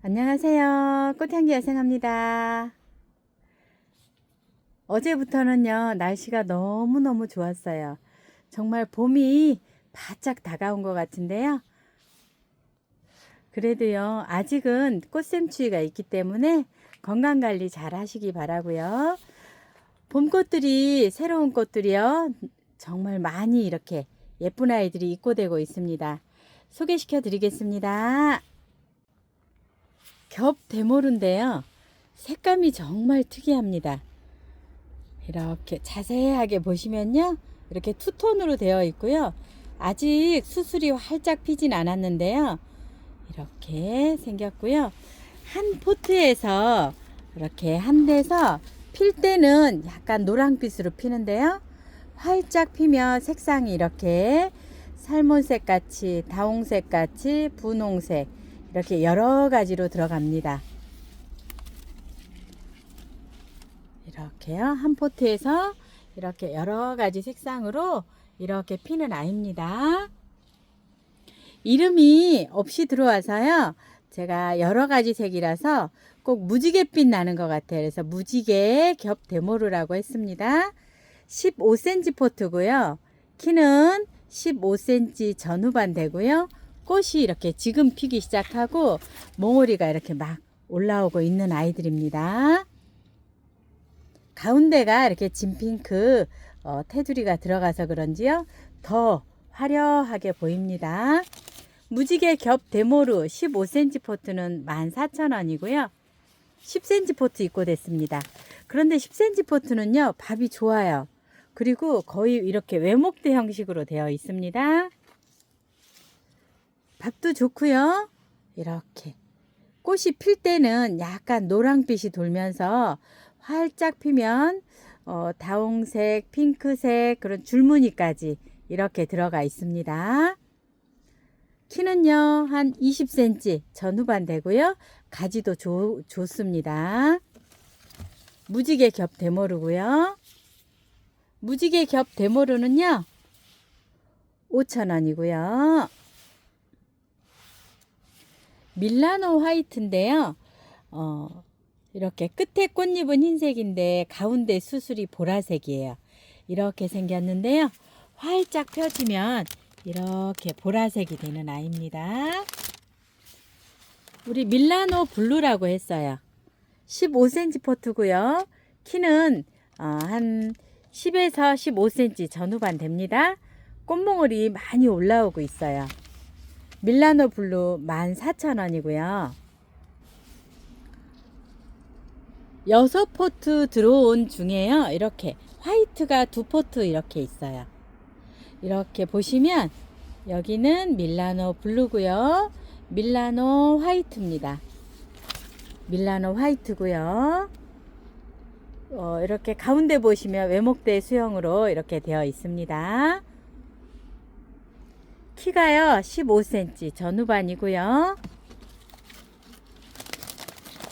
안녕하세요. 꽃향기 야생합니다. 어제부터는요, 날씨가 너무너무 좋았어요. 정말 봄이 바짝 다가온 것 같은데요. 그래도요, 아직은 꽃샘추위가 있기 때문에 건강관리 잘 하시기 바라고요. 봄꽃들이, 새로운 꽃들이요, 정말 많이 이렇게 예쁜 아이들이 입고되고 있습니다. 소개시켜 드리겠습니다. 겹 대모르인데요. 색감이 정말 특이합니다. 이렇게 자세하게 보시면요. 이렇게 투톤으로 되어 있고요. 아직 수술이 활짝 피진 않았는데요. 이렇게 생겼고요. 한 포트에서 이렇게 한 대서 필 때는 약간 노란빛으로 피는데요. 활짝 피면 색상이 이렇게 살몬색 같이, 다홍색 같이, 분홍색 이렇게 여러 가지로 들어갑니다. 이렇게요. 한 포트에서 이렇게 여러 가지 색상으로 이렇게 피는 아이입니다. 이름이 없이 들어와서요. 제가 여러 가지 색이라서 꼭 무지갯빛 나는 것 같아요. 그래서 무지개 겹 데모르라고 했습니다. 15cm 포트고요. 키는 15cm 전후반 되고요. 꽃이 이렇게 지금 피기 시작하고 몽우리가 이렇게 막 올라오고 있는 아이들입니다. 가운데가 이렇게 진핑크 테두리가 들어가서 그런지요. 더 화려하게 보입니다. 무지개 겹 데모르 15cm 포트는 14,000원이고요. 10cm 포트 입고됐습니다. 그런데 10cm 포트는요. 밥이 좋아요. 그리고 거의 이렇게 외목대 형식으로 되어 있습니다. 밥도 좋고요. 이렇게 꽃이 필 때는 약간 노란빛이 돌면서 활짝 피면 다홍색, 핑크색 그런 줄무늬까지 이렇게 들어가 있습니다. 키는요 한 20cm 전후반 되고요. 가지도 좋습니다. 무지개 겹 데모르고요. 무지개 겹 데모르는요 5,000원이고요. 밀라노 화이트인데요. 이렇게 끝에 꽃잎은 흰색인데 가운데 수술이 보라색이에요. 이렇게 생겼는데요. 활짝 펴지면 이렇게 보라색이 되는 아이입니다. 우리 밀라노 블루라고 했어요. 15cm 포트고요. 키는 한 10에서 15cm 전후반 됩니다. 꽃몽울이 많이 올라오고 있어요. 밀라노 블루 14,000원이고요. 6포트 들어온 중에요. 이렇게 화이트가 2포트 이렇게 있어요. 이렇게 보시면 여기는 밀라노 블루고요. 밀라노 화이트입니다. 밀라노 화이트고요. 이렇게 가운데 보시면 외목대 수형으로 이렇게 되어 있습니다. 키가요 15cm 전후반이고요.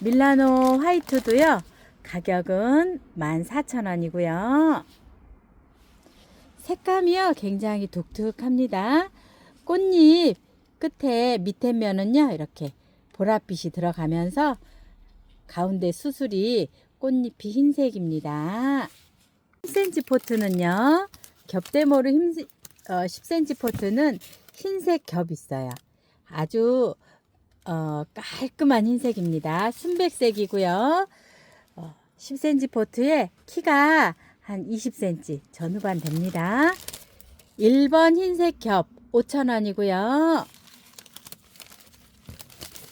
밀라노 화이트도요. 가격은 14,000원이고요. 색감이요. 굉장히 독특합니다. 꽃잎 끝에 밑에 면은요. 이렇게 보랏빛이 들어가면서 가운데 수술이 꽃잎이 흰색입니다. 10cm 포트는요. 겹대모르 10cm 포트는 흰색 겹 있어요. 아주 깔끔한 흰색입니다. 순백색이고요. 10cm 포트에 키가 한 20cm 전후반 됩니다. 1번 흰색 겹 5,000원이고요.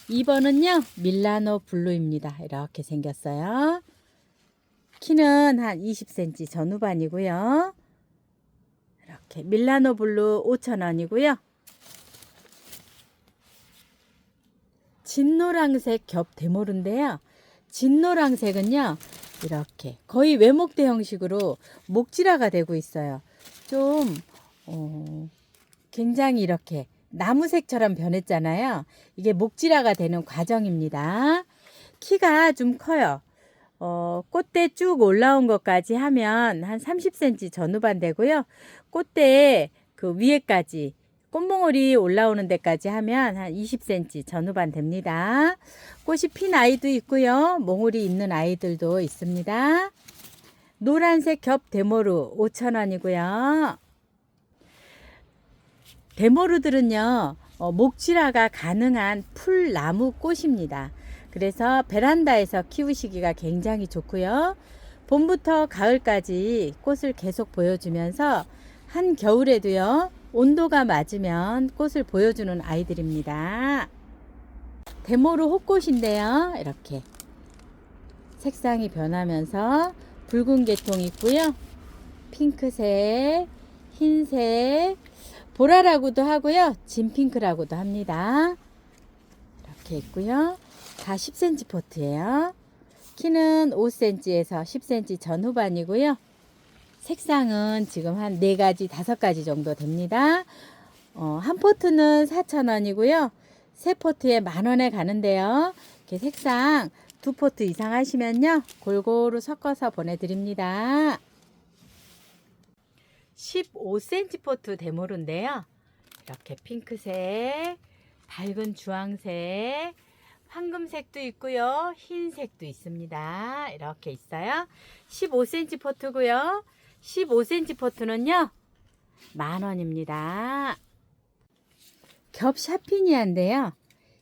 2번은요 밀라노 블루입니다. 이렇게 생겼어요. 키는 한 20cm 전후반이고요. 이렇게 밀라노 블루 5,000원이고요. 진노랑색 겹 데모르인데요. 진노랑색은요. 이렇게 거의 외목대 형식으로 목질화가 되고 있어요. 좀 굉장히 이렇게 나무색처럼 변했잖아요. 이게 목질화가 되는 과정입니다. 키가 좀 커요. 꽃대 쭉 올라온 것까지 하면 한 30cm 전후반 되고요. 꽃대 그 위에까지 꽃몽울이 올라오는 데까지 하면 한 20cm 전후반 됩니다. 꽃이 핀 아이도 있고요. 몽울이 있는 아이들도 있습니다. 노란색 겹 대모루 5,000원이고요. 대모루들은요, 목질화가 가능한 풀나무 꽃입니다. 그래서 베란다에서 키우시기가 굉장히 좋고요. 봄부터 가을까지 꽃을 계속 보여주면서 한겨울에도요, 온도가 맞으면 꽃을 보여주는 아이들입니다. 대모루 호꽃인데요, 이렇게 색상이 변하면서 붉은 계통이 있고요. 핑크색, 흰색, 보라라고도 하고요. 진핑크라고도 합니다. 이렇게 있고요. 다 10cm 포트예요. 키는 5cm에서 10cm 전후반이고요. 색상은 지금 한 4가지, 5가지 정도 됩니다. 한 포트는 4,000원이고요. 세 포트에 10,000원에 가는데요. 이렇게 색상 2포트 이상 하시면요, 골고루 섞어서 보내드립니다. 15cm 포트 대모루인데요. 이렇게 핑크색, 밝은 주황색, 황금색도 있고요. 흰색도 있습니다. 이렇게 있어요. 15cm 포트고요. 15cm 포트는요, 10,000원입니다. 겹 샤피니아인데요.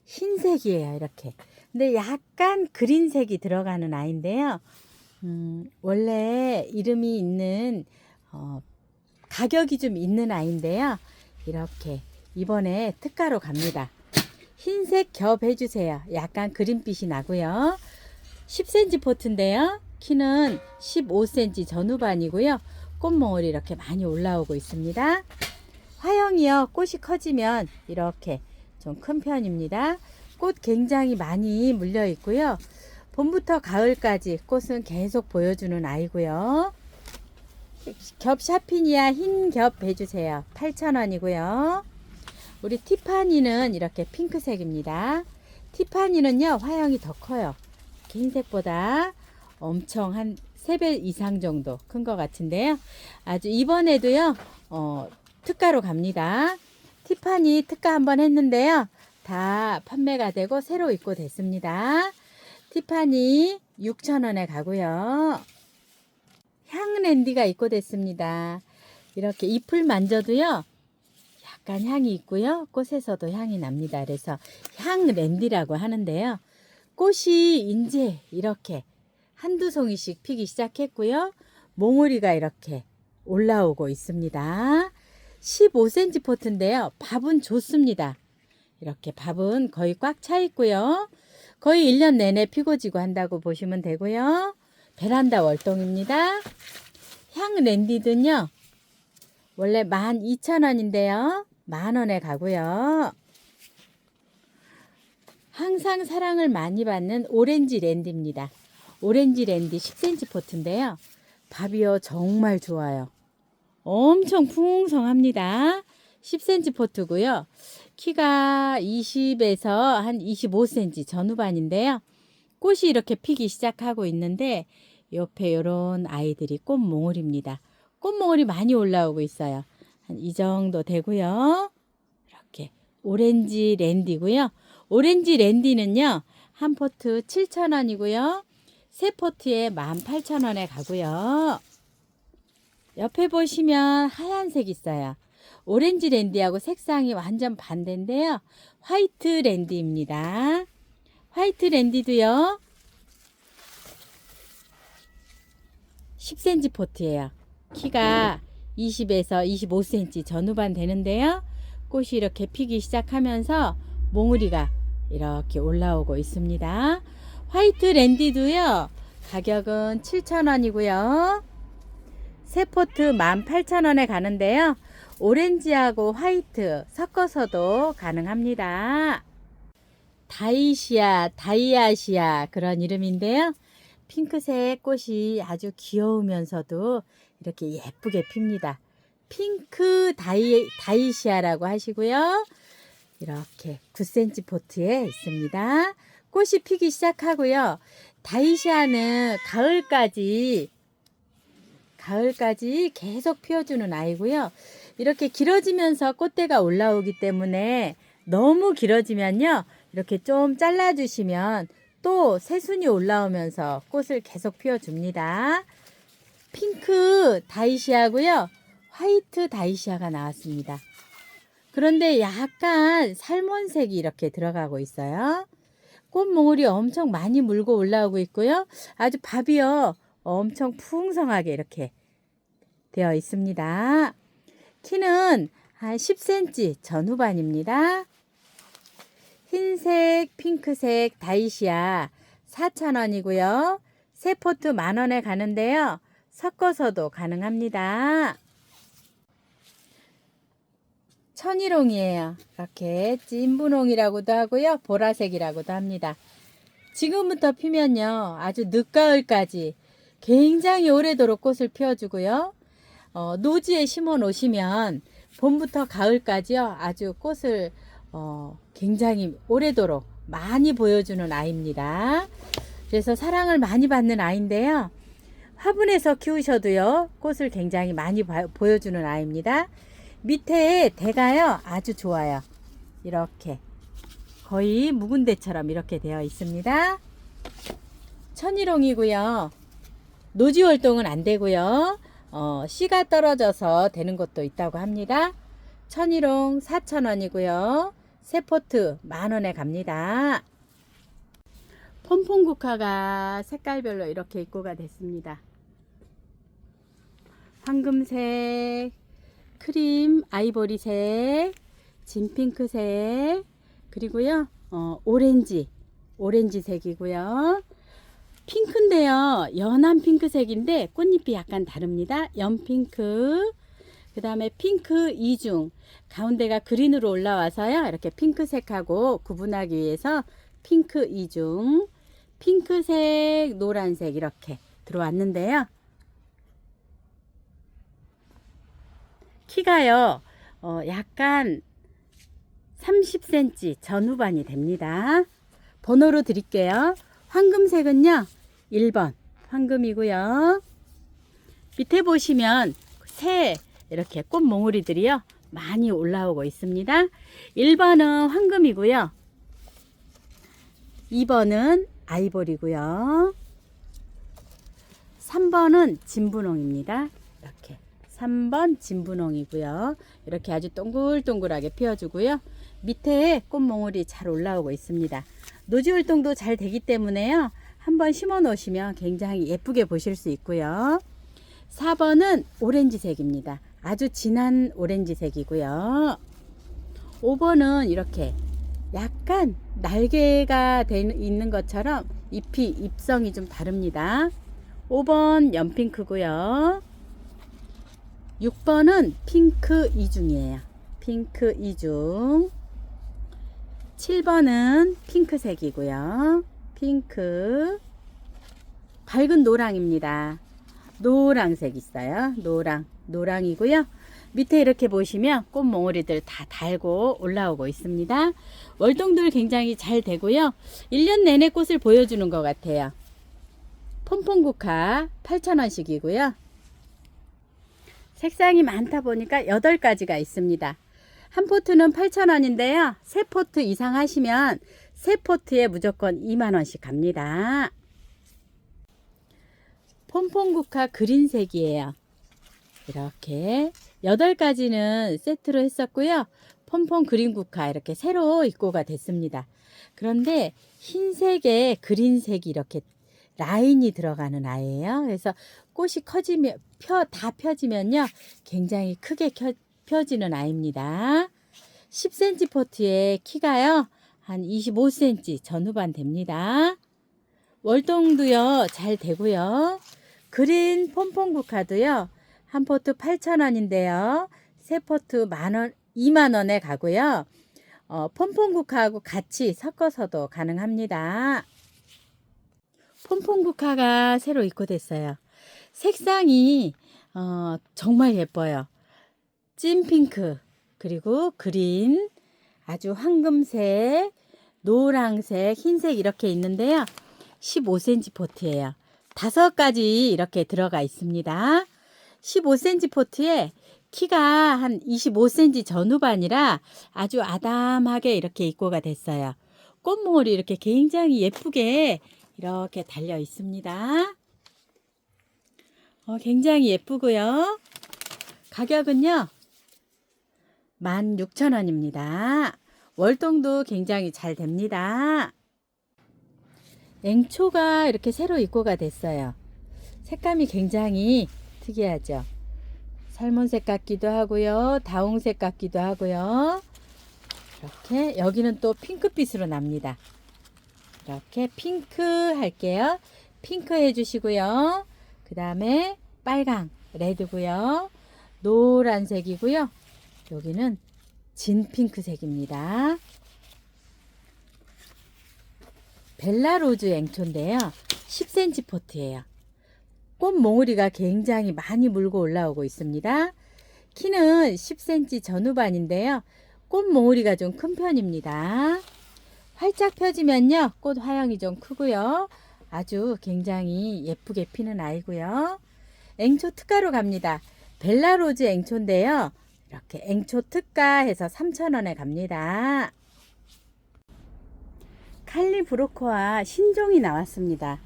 흰색이에요. 이렇게. 근데 약간 그린색이 들어가는 아이인데요. 원래 이름이 있는 가격이 좀 있는 아이인데요. 이렇게 이번에 특가로 갑니다. 흰색 겹 해주세요. 약간 그린빛이 나고요. 10cm 포트인데요. 키는 15cm 전후반이고요. 꽃몽울이 이렇게 많이 올라오고 있습니다. 화형이요. 꽃이 커지면 이렇게 좀 큰 편입니다. 꽃 굉장히 많이 물려 있고요. 봄부터 가을까지 꽃은 계속 보여주는 아이고요. 겹 샤피니아 흰 겹 해주세요. 8,000원이고요. 우리 티파니는 이렇게 핑크색입니다. 티파니는요, 화형이 더 커요. 흰색보다 엄청 한 3배 이상 정도 큰 것 같은데요. 아주 이번에도요, 특가로 갑니다. 티파니 특가 한번 했는데요. 다 판매가 되고 새로 입고됐습니다. 티파니 6,000원에 가고요. 향랜디가 입고됐습니다. 이렇게 잎을 만져도요, 약간 향이 있고요. 꽃에서도 향이 납니다. 그래서 향랜디라고 하는데요. 꽃이 이제 이렇게 한두 송이씩 피기 시작했고요. 몽우리가 이렇게 올라오고 있습니다. 15cm 포트인데요. 밥은 좋습니다. 이렇게 밥은 거의 꽉 차 있고요. 거의 1년 내내 피고 지고 한다고 보시면 되고요. 베란다 월동입니다. 향랜디는요, 원래 12,000원인데요. 10,000원에 가고요. 항상 사랑을 많이 받는 오렌지 랜디입니다. 오렌지 랜디 10cm 포트인데요. 밥이요, 정말 좋아요. 엄청 풍성합니다. 10cm 포트고요. 키가 20에서 한 25cm 전후반인데요. 꽃이 이렇게 피기 시작하고 있는데 옆에 이런 아이들이 꽃몽울입니다. 꽃몽울이 많이 올라오고 있어요. 한 이 정도 되고요. 이렇게 오렌지 랜디고요. 오렌지 랜디는요, 한 포트 7,000원이고요. 세 포트에 18,000원에 가고요. 옆에 보시면 하얀색 있어요. 오렌지 랜디하고 색상이 완전 반대인데요. 화이트 랜디입니다. 화이트 랜디도요, 10cm 포트예요. 키가 20에서 25cm 전후반 되는데요. 꽃이 이렇게 피기 시작하면서 몽우리가 이렇게 올라오고 있습니다. 화이트 랜디도요, 가격은 7,000원이고요. 세 포트 18,000원에 가는데요. 오렌지하고 화이트 섞어서도 가능합니다. 다이아시아 그런 이름인데요. 핑크색 꽃이 아주 귀여우면서도 이렇게 예쁘게 핍니다. 핑크 다이시아라고 하시고요. 이렇게 9cm 포트에 있습니다. 꽃이 피기 시작하고요. 다이시아는 가을까지 계속 피워주는 아이고요. 이렇게 길어지면서 꽃대가 올라오기 때문에 너무 길어지면요. 이렇게 좀 잘라주시면 또 새순이 올라오면서 꽃을 계속 피워줍니다. 핑크 다이시아고요. 화이트 다이시아가 나왔습니다. 그런데 약간 살몬색이 이렇게 들어가고 있어요. 꽃몽울이 엄청 많이 물고 올라오고 있고요. 아주 밥이요. 엄청 풍성하게 이렇게 되어 있습니다. 키는 한 10cm 전후반입니다. 흰색, 핑크색 다이시아 4,000원이고요. 세 포트 10,000원에 가는데요. 섞어서도 가능합니다. 천일홍이에요. 이렇게 찐분홍이라고도 하고요. 보라색이라고도 합니다. 지금부터 피면요. 아주 늦가을까지 굉장히 오래도록 꽃을 피워주고요. 노지에 심어 놓으시면 봄부터 가을까지요. 아주 꽃을 굉장히 오래도록 많이 보여주는 아이입니다. 그래서 사랑을 많이 받는 아이인데요. 화분에서 키우셔도요. 꽃을 굉장히 많이 보여주는 아이입니다. 밑에 대가요. 아주 좋아요. 이렇게 거의 묵은 대처럼 이렇게 되어 있습니다. 천일홍이고요. 노지 활동은 안 되고요. 씨가 떨어져서 되는 것도 있다고 합니다. 천일홍 4,000원이고요. 세 포트 10,000원에 갑니다. 폼폼국화가 색깔별로 이렇게 입고가 됐습니다. 황금색, 크림, 아이보리색, 진핑크색, 그리고요, 오렌지색이고요. 핑크인데요, 연한 핑크색인데 꽃잎이 약간 다릅니다. 연핑크, 그 다음에 핑크 이중, 가운데가 그린으로 올라와서요, 이렇게 핑크색하고 구분하기 위해서 핑크 이중, 핑크색, 노란색 이렇게 들어왔는데요. 키가요, 약간 30cm 전후반이 됩니다. 번호로 드릴게요. 황금색은요, 1번 황금이고요. 밑에 보시면 새 이렇게 꽃몽우리들이요, 많이 올라오고 있습니다. 1번은 황금이고요. 2번은 아이보리고요. 3번은 진분홍입니다. 이렇게 3번 진분홍이고요. 이렇게 아주 동글동글하게 피워주고요. 밑에 꽃몽울이 잘 올라오고 있습니다. 노지 활동도 잘 되기 때문에요. 한번 심어 놓으시면 굉장히 예쁘게 보실 수 있고요. 4번은 오렌지색입니다. 아주 진한 오렌지색이고요. 5번은 이렇게 약간 날개가 있는 것처럼 잎성이 좀 다릅니다. 5번 연핑크고요. 6번은 핑크 이중이에요. 핑크 이중. 7번은 핑크색이고요. 핑크. 밝은 노랑입니다. 노랑색 있어요. 노랑이고요. 밑에 이렇게 보시면 꽃몽우리들 다 달고 올라오고 있습니다. 월동들 굉장히 잘 되고요. 1년 내내 꽃을 보여주는 것 같아요. 폼폼국화 8,000원씩이고요. 색상이 많다 보니까 8가지가 있습니다. 한 포트는 8,000원인데요. 3포트 이상 하시면 3포트에 무조건 20,000원씩 갑니다. 폼폼국화 그린색이에요. 이렇게 8가지는 세트로 했었고요. 폼폼 그린국화 이렇게 새로 입고가 됐습니다. 그런데 흰색에 그린색이 이렇게 라인이 들어가는 아이예요. 그래서 꽃이 커지면 다 펴지면요, 굉장히 크게 펴지는 아이입니다. 10cm 포트에 키가요, 한 25cm 전후반 됩니다. 월동도요 잘 되고요. 그린 폼폼국화도요, 한 포트 8,000원인데요. 세 포트 20,000원에 가고요. 폼폼국화하고 같이 섞어서도 가능합니다. 폼폼국화가 새로 입고됐어요. 색상이 정말 예뻐요. 찐핑크, 그리고 그린, 아주 황금색, 노랑색, 흰색 이렇게 있는데요. 15cm 포트예요. 5가지 이렇게 들어가 있습니다. 15cm 포트에 키가 한 25cm 전후반이라 아주 아담하게 이렇게 입고가 됐어요. 꽃몽울이 이렇게 굉장히 예쁘게 이렇게 달려 있습니다. 굉장히 예쁘고요. 가격은요 16,000원입니다. 월동도 굉장히 잘 됩니다. 앵초가 이렇게 새로 입고가 됐어요. 색감이 굉장히 특이하죠. 살몬색 같기도 하고요. 다홍색 같기도 하고요. 이렇게 여기는 또 핑크빛으로 납니다. 이렇게 핑크 할게요. 핑크 해주시고요. 그 다음에 빨강, 레드고요. 노란색이고요. 여기는 진 핑크색입니다. 벨라로즈 앵초인데요. 10cm 포트예요. 꽃 몽우리가 굉장히 많이 물고 올라오고 있습니다. 키는 10cm 전후반인데요. 꽃 몽우리가 좀 큰 편입니다. 활짝 펴지면요. 꽃 화형이 좀 크고요. 아주 굉장히 예쁘게 피는 아이고요. 앵초 특가로 갑니다. 벨라로즈 앵초인데요. 이렇게 앵초 특가해서 3,000원에 갑니다. 칼리브로코아 신종이 나왔습니다.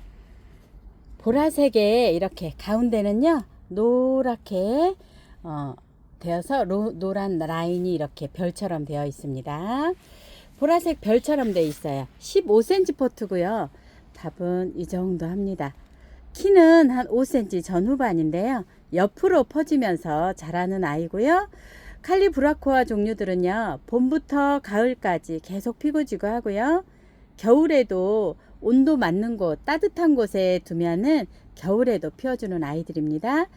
보라색에 이렇게 가운데는요 노랗게 되어서 노란 라인이 이렇게 별처럼 되어 있습니다. 보라색 별처럼 되어 있어요. 15cm 포트고요. 답은 이 정도 합니다. 키는 한 5cm 전후반인데요. 옆으로 퍼지면서 자라는 아이고요. 칼리브라코아 종류들은요 봄부터 가을까지 계속 피고 지고 하고요. 겨울에도 온도 맞는 곳, 따뜻한 곳에 두면은 겨울에도 피워주는 아이들입니다.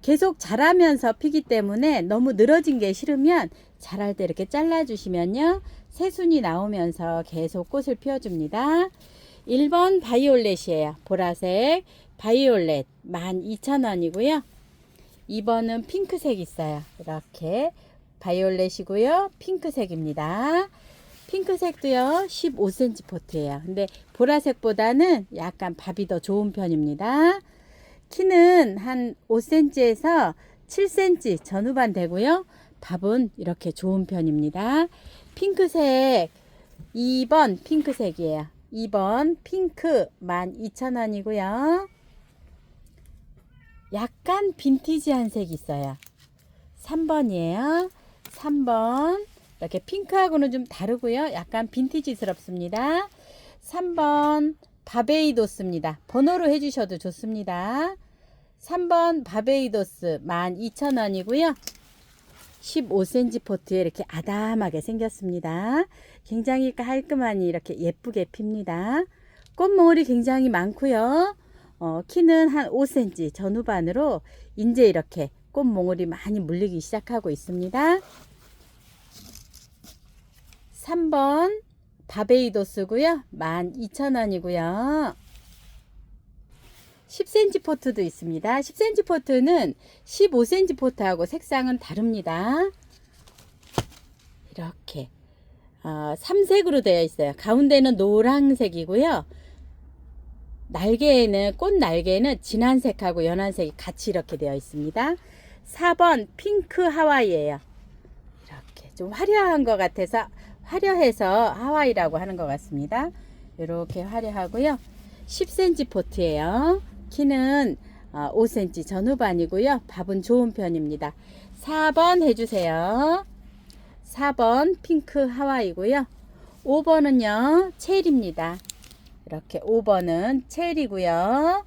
계속 자라면서 피기 때문에 너무 늘어진 게 싫으면 자랄 때 이렇게 잘라주시면요. 새순이 나오면서 계속 꽃을 피워줍니다. 1번 바이올렛이에요. 보라색 바이올렛 12,000원이고요. 2번은 핑크색 있어요. 이렇게 바이올렛이고요. 핑크색입니다. 핑크색도요 15cm 포트예요. 근데 보라색보다는 약간 밥이 더 좋은 편입니다. 키는 한 5cm에서 7cm 전후반 되고요. 밥은 이렇게 좋은 편입니다. 핑크색 2번 핑크색이에요. 2번 핑크 12,000원이고요. 약간 빈티지한 색이 있어요. 3번이에요. 3번 이렇게 핑크하고는 좀 다르고요. 약간 빈티지스럽습니다. 3번 바베이도스입니다. 번호로 해주셔도 좋습니다. 3번 바베이도스 12,000원이고요. 15cm 포트에 이렇게 아담하게 생겼습니다. 굉장히 깔끔하니 이렇게 예쁘게 핍니다. 꽃몽울이 굉장히 많고요. 키는 한 5cm 전후반으로 이제 이렇게 꽃몽울이 많이 물리기 시작하고 있습니다. 3번 바베이도스고요. 12,000원이고요. 10cm 포트도 있습니다. 10cm 포트는 15cm 포트하고 색상은 다릅니다. 이렇게 3색으로 되어 있어요. 가운데는 노란색이고요. 날개에는 꽃 날개는 진한색하고 연한색이 같이 이렇게 되어 있습니다. 4번 핑크 하와이예요. 이렇게 좀 화려한 것 같아서 화려해서 하와이라고 하는 것 같습니다. 이렇게 화려하고요. 10cm 포트예요. 키는 5cm 전후반이고요. 밥은 좋은 편입니다. 4번 해주세요. 4번 핑크 하와이고요. 5번은요 체리입니다. 이렇게 5번은 체리고요.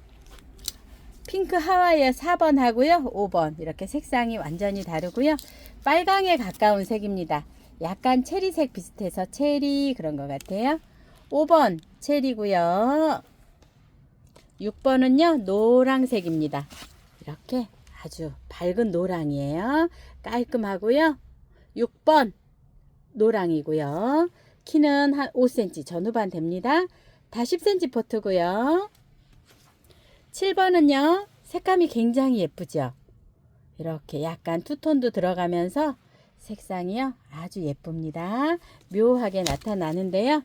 핑크 하와이에 4번 하고요. 5번 이렇게 색상이 완전히 다르고요. 빨강에 가까운 색입니다. 약간 체리색 비슷해서 체리 그런 것 같아요. 5번 체리고요. 6번은요 노란색입니다. 이렇게 아주 밝은 노랑이에요. 깔끔하고요. 6번 노랑이고요. 키는 한 5cm 전후반 됩니다. 다 10cm 포트고요. 7번은요 색감이 굉장히 예쁘죠. 이렇게 약간 투톤도 들어가면서 색상이요 아주 예쁩니다. 묘하게 나타나는데요.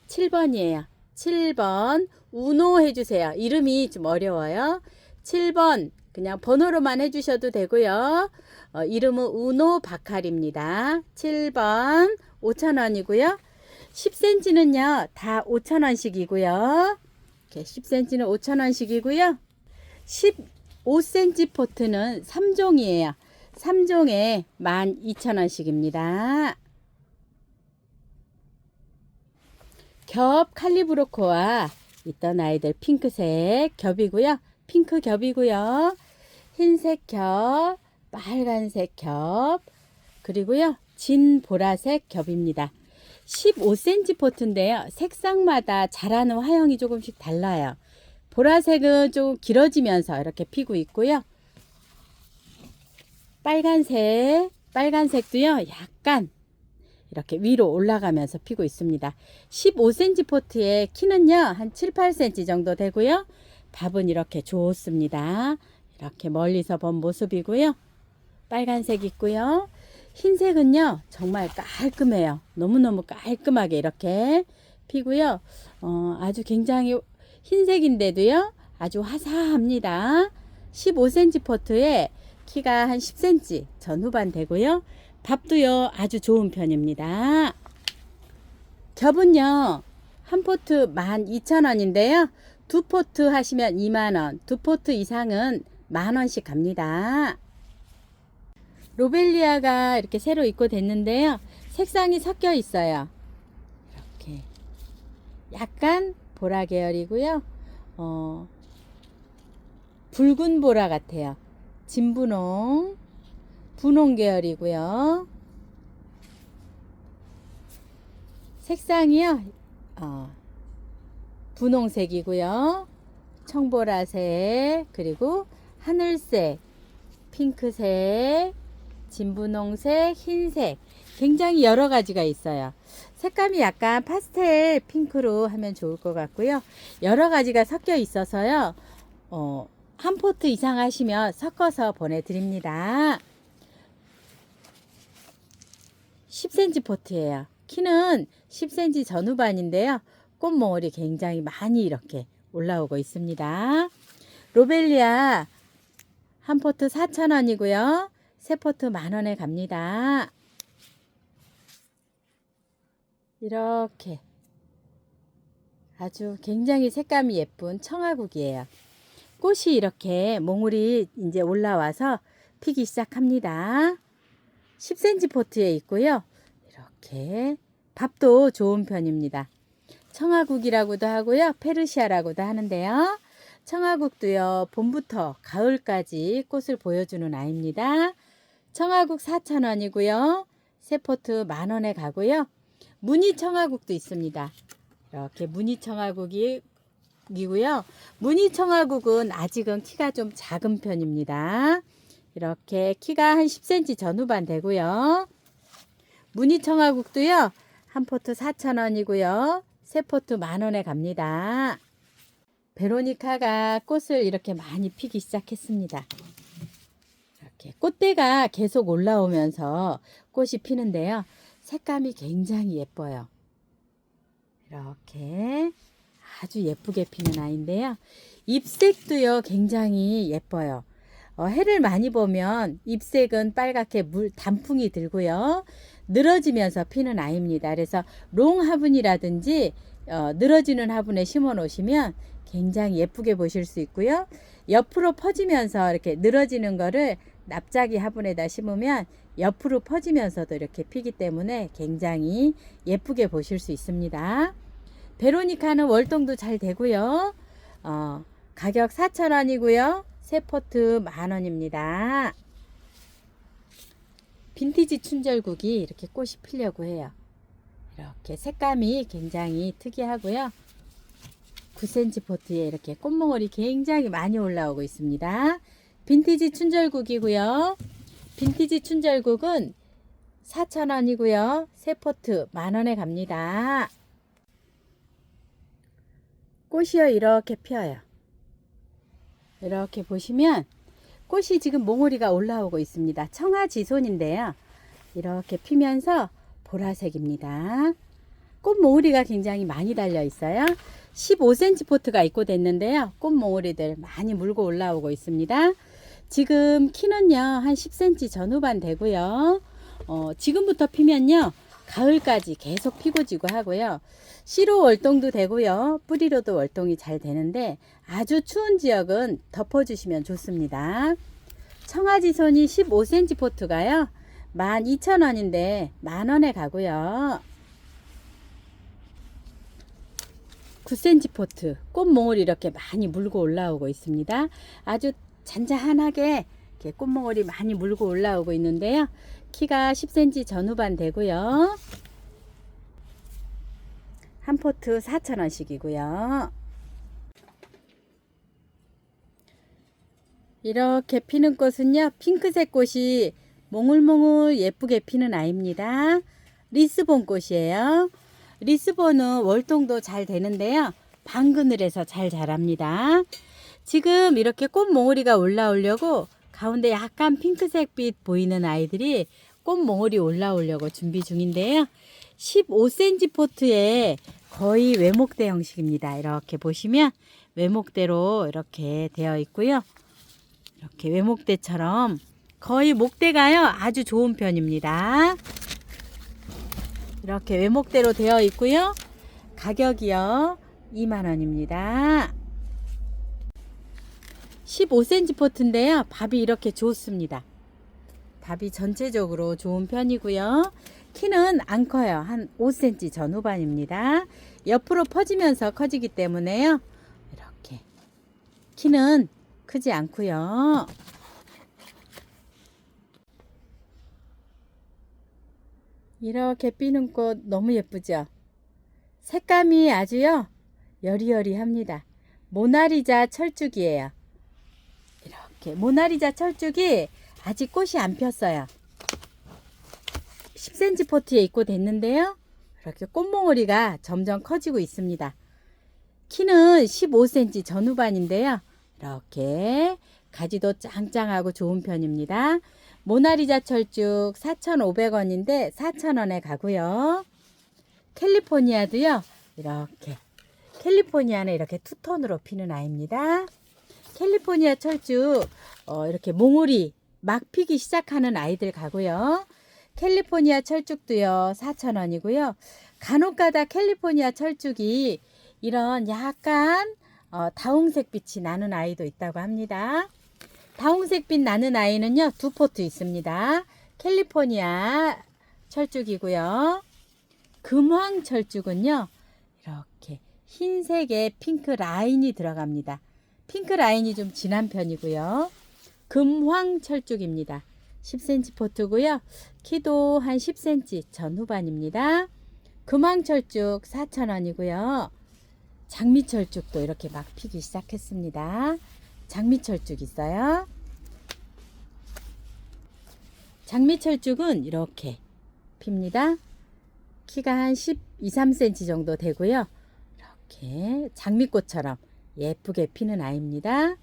7번이에요. 7번 우노 해주세요. 이름이 좀 어려워요. 7번 그냥 번호로만 해주셔도 되고요. 이름은 우노 바칼입니다. 7번 5,000원이고요. 10cm는요 다 5,000원씩이고요. 이렇게 10cm는 5,000원씩이고요. 15cm 포트는 3종이에요. 3종에 12,000원씩입니다. 겹 칼리브로코와 있던 아이들 핑크색 겹이고요. 핑크 겹이고요. 흰색 겹, 빨간색 겹, 그리고요. 진 보라색 겹입니다. 15cm 포트인데요. 색상마다 자라는 화형이 조금씩 달라요. 보라색은 조금 길어지면서 이렇게 피고 있고요. 빨간색도요. 약간 이렇게 위로 올라가면서 피고 있습니다. 15cm 포트의 키는요. 한 7, 8cm 정도 되고요. 밥은 이렇게 좋습니다. 이렇게 멀리서 본 모습이고요. 빨간색 있고요. 흰색은요. 정말 깔끔해요. 너무너무 깔끔하게 이렇게 피고요. 아주 굉장히 흰색인데도요. 아주 화사합니다. 15cm 포트에 키가 한 10cm 전후반 되고요. 밥도요 아주 좋은 편입니다. 겹은요 한 포트 12,000원인데요. 두 포트 하시면 2만원, 두 포트 이상은 만원씩 갑니다. 로벨리아가 이렇게 새로 입고됐는데요. 색상이 섞여 있어요. 이렇게 약간 보라 계열이고요. 붉은 보라 같아요. 진분홍, 분홍 계열이고요. 색상이요. 분홍색이고요. 청보라색, 그리고 하늘색, 핑크색, 진분홍색, 흰색, 굉장히 여러 가지가 있어요. 색감이 약간 파스텔 핑크로 하면 좋을 것 같고요. 여러 가지가 섞여 있어서요. 한 포트 이상 하시면 섞어서 보내드립니다. 10cm 포트예요. 키는 10cm 전후반인데요. 꽃몽울이 굉장히 많이 이렇게 올라오고 있습니다. 로벨리아 한 포트 4,000원이고요. 세 포트 만원에 갑니다. 이렇게 아주 굉장히 색감이 예쁜 청아국이에요. 꽃이 이렇게 몽울이 이제 올라와서 피기 시작합니다. 10cm 포트에 있고요. 이렇게 밥도 좋은 편입니다. 청아국이라고도 하고요. 페르시아라고도 하는데요. 청아국도요. 봄부터 가을까지 꽃을 보여주는 아이입니다. 청아국 4,000원이고요. 세 포트 만원에 가고요. 무늬 청아국도 있습니다. 이렇게 무늬 청아국이고요. 무늬 청아국은 아직은 키가 좀 작은 편입니다. 이렇게 키가 한 10cm 전후반 되고요. 무늬 청아국도요. 한 포트 4,000원이고요. 세 포트 만원에 갑니다. 베로니카가 꽃을 이렇게 많이 피기 시작했습니다. 이렇게 꽃대가 계속 올라오면서 꽃이 피는데요. 색감이 굉장히 예뻐요. 이렇게 아주 예쁘게 피는 아이인데요. 잎색도요 굉장히 예뻐요. 해를 많이 보면 잎색은 빨갛게 단풍이 들고요. 늘어지면서 피는 아이입니다. 그래서 롱 화분이라든지 늘어지는 화분에 심어 놓으시면 굉장히 예쁘게 보실 수 있고요. 옆으로 퍼지면서 이렇게 늘어지는 거를 납작이 화분에다 심으면 옆으로 퍼지면서도 이렇게 피기 때문에 굉장히 예쁘게 보실 수 있습니다. 베로니카는 월동도 잘 되고요. 가격 4,000원이고요. 세 포트 만원입니다. 빈티지 춘절국이 이렇게 꽃이 피려고 해요. 이렇게 색감이 굉장히 특이하고요. 9cm 포트에 이렇게 꽃몽울이 굉장히 많이 올라오고 있습니다. 빈티지 춘절국이고요. 빈티지 춘절국은 4,000원이고요. 세 포트 만원에 갑니다. 꽃이요 이렇게 피어요. 이렇게 보시면 꽃이 지금 몽우리가 올라오고 있습니다. 청아지손인데요. 이렇게 피면서 보라색입니다. 꽃 몽우리가 굉장히 많이 달려 있어요. 15cm 포트가 입고됐는데요. 꽃 몽우리들 많이 물고 올라오고 있습니다. 지금 키는요 한 10cm 전후반 되고요. 지금부터 피면요 가을까지 계속 피고 지고 하고요. 씨로 월동도 되고요. 뿌리로도 월동이 잘 되는데 아주 추운 지역은 덮어주시면 좋습니다. 청아지손이 15cm 포트가요 12,000원인데 만원에 가고요. 9cm 포트 꽃몽울이 이렇게 많이 물고 올라오고 있습니다. 아주 잔잔하게 이렇게 꽃몽울이 많이 물고 올라오고 있는데요. 키가 10cm 전후반 되고요. 한 포트 4,000원씩이고요. 이렇게 피는 꽃은요 핑크색 꽃이 몽울몽울 예쁘게 피는 아이입니다. 리스본 꽃이에요. 리스본은 월동도 잘 되는데요 방그늘에서 잘 자랍니다. 지금 이렇게 꽃몽울이가 올라오려고 가운데 약간 핑크색빛 보이는 아이들이 꽃몽울이 올라오려고 준비 중인데요. 15cm 포트에 거의 외목대 형식입니다. 이렇게 보시면 외목대로 이렇게 되어 있고요. 이렇게 외목대처럼 거의 목대가요 아주 좋은 편입니다. 이렇게 외목대로 되어 있고요. 가격이요 2만원입니다. 15cm 포트인데요 밥이 이렇게 좋습니다. 밥이 전체적으로 좋은 편이고요. 키는 안 커요. 한 5cm 전후반입니다. 옆으로 퍼지면서 커지기 때문에요. 이렇게 키는 크지 않고요. 이렇게 피는 꽃 너무 예쁘죠? 색감이 아주요 여리여리합니다. 모나리자 철쭉이에요. 이렇게 모나리자 철쭉이 아직 꽃이 안 폈어요. 10cm 포트에 있고 됐는데요. 이렇게 꽃몽울이가 점점 커지고 있습니다. 키는 15cm 전후반인데요. 이렇게 가지도 짱짱하고 좋은 편입니다. 모나리자 철쭉 4,500원인데 4,000원에 가고요. 캘리포니아도요. 이렇게 캘리포니아는 이렇게 투톤으로 피는 아이입니다. 캘리포니아 철쭉 이렇게 몽울이 막 피기 시작하는 아이들 가고요. 캘리포니아 철쭉도요 4,000원이고요. 간혹가다 캘리포니아 철쭉이 이런 약간 다홍색 빛이 나는 아이도 있다고 합니다. 다홍색 빛 나는 아이는요 두 포트 있습니다. 캘리포니아 철쭉이고요. 금황 철쭉은요 이렇게 흰색에 핑크 라인이 들어갑니다. 핑크 라인이 좀 진한 편이고요. 금황 철쭉입니다. 10cm 포트고요. 키도 한 10cm 전후반입니다. 금황 철쭉 4,000원이고요. 장미 철쭉도 이렇게 막 피기 시작했습니다. 장미 철쭉 있어요. 장미 철쭉은 이렇게 핍니다. 키가 한 12, 3cm 정도 되고요. 이렇게 장미꽃처럼 예쁘게 피는 아이입니다.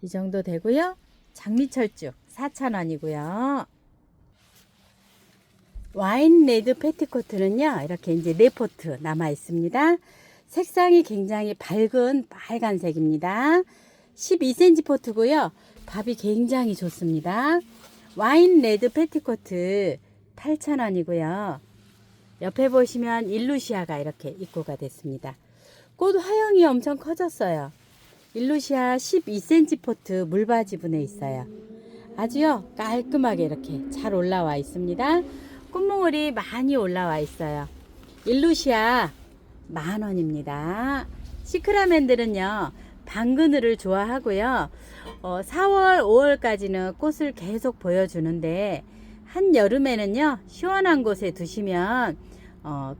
이 정도 되고요. 장미철쭉 4,000원이고요. 와인 레드 패티코트는요. 이렇게 이제 4포트 남아 있습니다. 색상이 굉장히 밝은 빨간색입니다. 12cm 포트고요. 밥이 굉장히 좋습니다. 와인 레드 패티코트 8,000원이고요. 옆에 보시면 일루시아가 이렇게 입고가 됐습니다. 꽃 화형이 엄청 커졌어요. 일루시아 12cm 포트 물바지분에 있어요. 아주요 깔끔하게 이렇게 잘 올라와 있습니다. 꽃몽울이 많이 올라와 있어요. 일루시아 만원입니다. 시크라멘들은요 방그늘을 좋아하고요. 4월 5월까지는 꽃을 계속 보여주는데 한여름에는요 시원한 곳에 두시면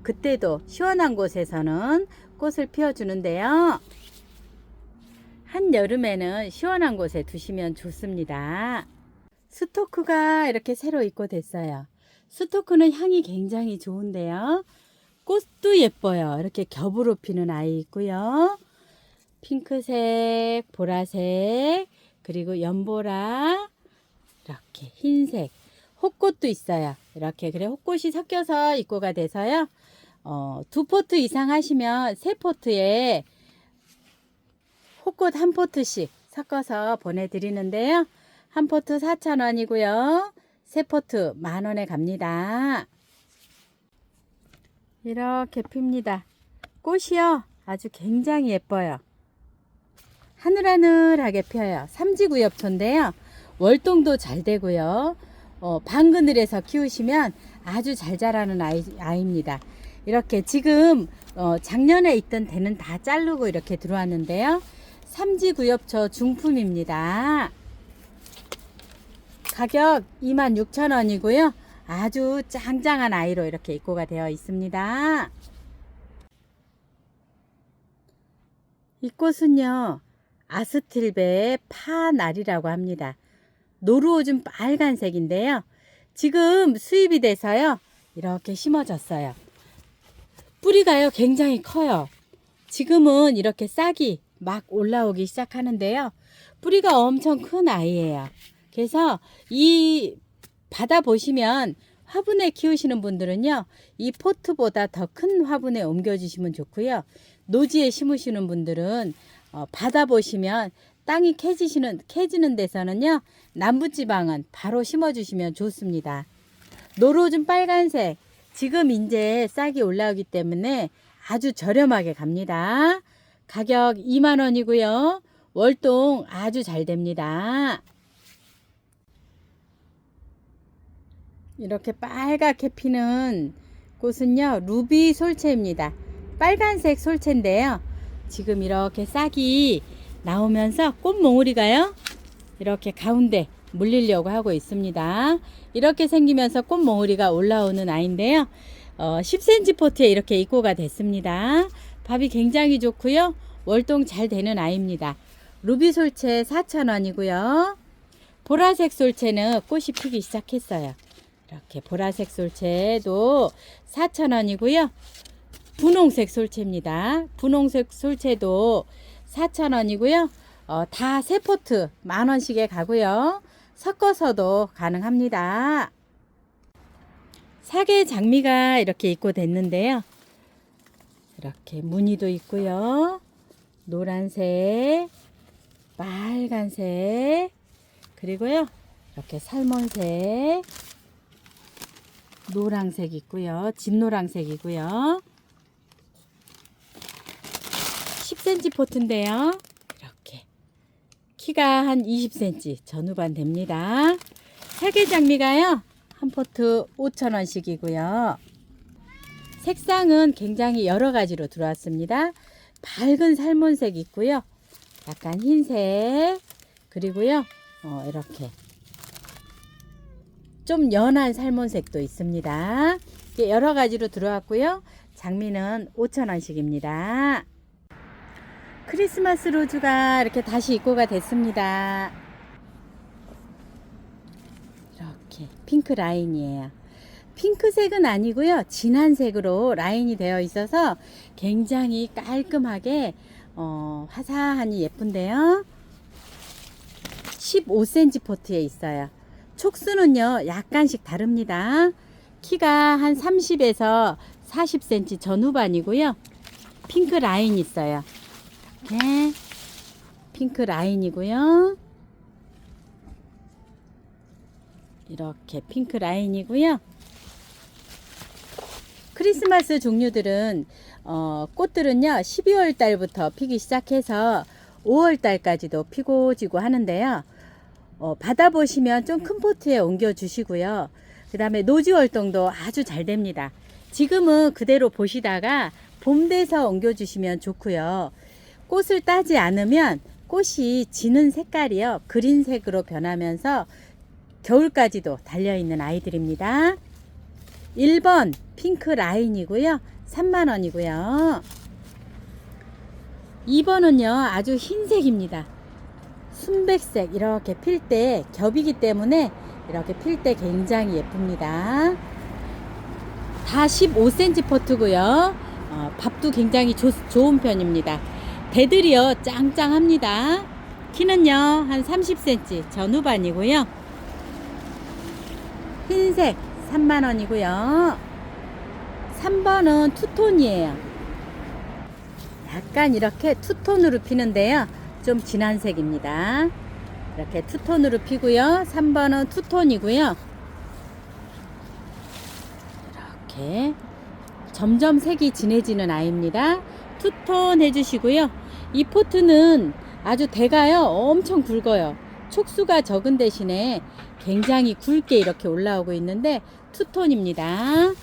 그때도 시원한 곳에서는 꽃을 피워주는데요. 한여름에는 시원한 곳에 두시면 좋습니다. 스토크가 이렇게 새로 입고됐어요. 스토크는 향이 굉장히 좋은데요. 꽃도 예뻐요. 이렇게 겹으로 피는 아이 있고요. 핑크색, 보라색, 그리고 연보라, 이렇게 흰색, 호꽃도 있어요. 이렇게 그래 호꽃이 섞여서 입고가 돼서요. 2포트 이상 하시면 3포트에 호꽃 1포트씩 섞어서 보내드리는데요. 한 포트 4,000원이고요. 세 포트 10,000원에 갑니다. 이렇게 핍니다. 꽃이요 아주 굉장히 예뻐요. 하늘하늘하게 펴요. 삼지구엽초인데요. 월동도 잘 되고요. 방그늘에서 키우시면 아주 잘 자라는 아이입니다. 이렇게 지금 작년에 있던 대는 다 자르고 이렇게 들어왔는데요. 삼지구엽초 중품입니다. 가격 26,000원이고요. 아주 짱짱한 아이로 이렇게 입고가 되어 있습니다. 이 꽃은요 아스틸베 파날이라고 합니다. 노루오줌 빨간색인데요. 지금 수입이 돼서요 이렇게 심어졌어요. 뿌리가요 굉장히 커요. 지금은 이렇게 싹이 막 올라오기 시작하는데요. 뿌리가 엄청 큰 아이예요. 그래서 이 받아보시면 화분에 키우시는 분들은요 이 포트보다 더 큰 화분에 옮겨 주시면 좋고요. 노지에 심으시는 분들은 받아보시면 땅이 캐지는 데서는요 남부지방은 바로 심어 주시면 좋습니다. 노루오줌 빨간색 지금 이제 싹이 올라오기 때문에 아주 저렴하게 갑니다. 가격 20,000원이고요. 월동 아주 잘 됩니다. 이렇게 빨갛게 피는 꽃은요 루비 솔채입니다. 빨간색 솔채인데요. 지금 이렇게 싹이 나오면서 꽃몽우리가요 이렇게 가운데 물리려고 하고 있습니다. 이렇게 생기면서 꽃몽우리가 올라오는 아이인데요. 10cm 포트에 이렇게 입고가 됐습니다. 밥이 굉장히 좋고요. 월동 잘 되는 아이입니다. 루비 솔채 4,000원이고요. 보라색 솔채는 꽃이 피기 시작했어요. 이렇게 보라색 솔채도 4,000원이고요. 분홍색 솔채입니다. 분홍색 솔채도 4,000원이고요. 다 세 포트 10,000원씩에 가고요. 섞어서도 가능합니다. 사계 장미가 이렇게 입고 됐는데요. 이렇게 무늬도 있고요. 노란색, 빨간색, 그리고요. 이렇게 살몬색, 노란색 있고요. 진노란색이고요. 10cm 포트인데요. 이렇게 키가 한 20cm 전후반 됩니다. 사계장미가요. 한 포트 5,000원씩이고요. 색상은 굉장히 여러 가지로 들어왔습니다. 밝은 살몬색 있고요. 약간 흰색 그리고요. 이렇게 좀 연한 살몬색도 있습니다. 여러 가지로 들어왔고요. 장미는 5,000원씩입니다. 크리스마스 로즈가 이렇게 다시 입고가 됐습니다. 이렇게 핑크 라인이에요. 핑크색은 아니고요. 진한 색으로 라인이 되어 있어서 굉장히 깔끔하게 화사하니 예쁜데요. 15cm 포트에 있어요. 촉수는요 약간씩 다릅니다. 키가 한 30에서 40cm 전후반이고요. 핑크 라인 있어요. 이렇게 핑크 라인이고요. 이렇게 핑크 라인이고요. 크리스마스 종류들은 꽃들은요 12월 달부터 피기 시작해서 5월 달까지도 피고 지고 하는데요. 받아보시면 좀 큰 포트에 옮겨 주시고요. 그 다음에 노지 활동도 아주 잘 됩니다. 지금은 그대로 보시다가 봄 돼서 옮겨 주시면 좋고요. 꽃을 따지 않으면 꽃이 지는 색깔이요 그린색으로 변하면서 겨울까지도 달려있는 아이들입니다. 1번 핑크 라인이고요. 30,000원이고요. 2번은요 아주 흰색입니다. 순백색 이렇게 필 때 겹이기 때문에 이렇게 필 때 굉장히 예쁩니다. 다 15cm 포트고요. 밥도 굉장히 좋은 편입니다. 대들이요 짱짱합니다. 키는요 한 30cm 전후반이고요. 흰색 30,000원이고요. 3번은 투톤이에요. 약간 이렇게 투톤으로 피는데요. 좀 진한 색입니다. 이렇게 투톤으로 피고요. 3번은 투톤이고요. 이렇게 점점 색이 진해지는 아이입니다. 투톤 해주시고요. 이 포트는 아주 대가요 엄청 굵어요. 촉수가 적은 대신에 굉장히 굵게 이렇게 올라오고 있는데 투톤입니다.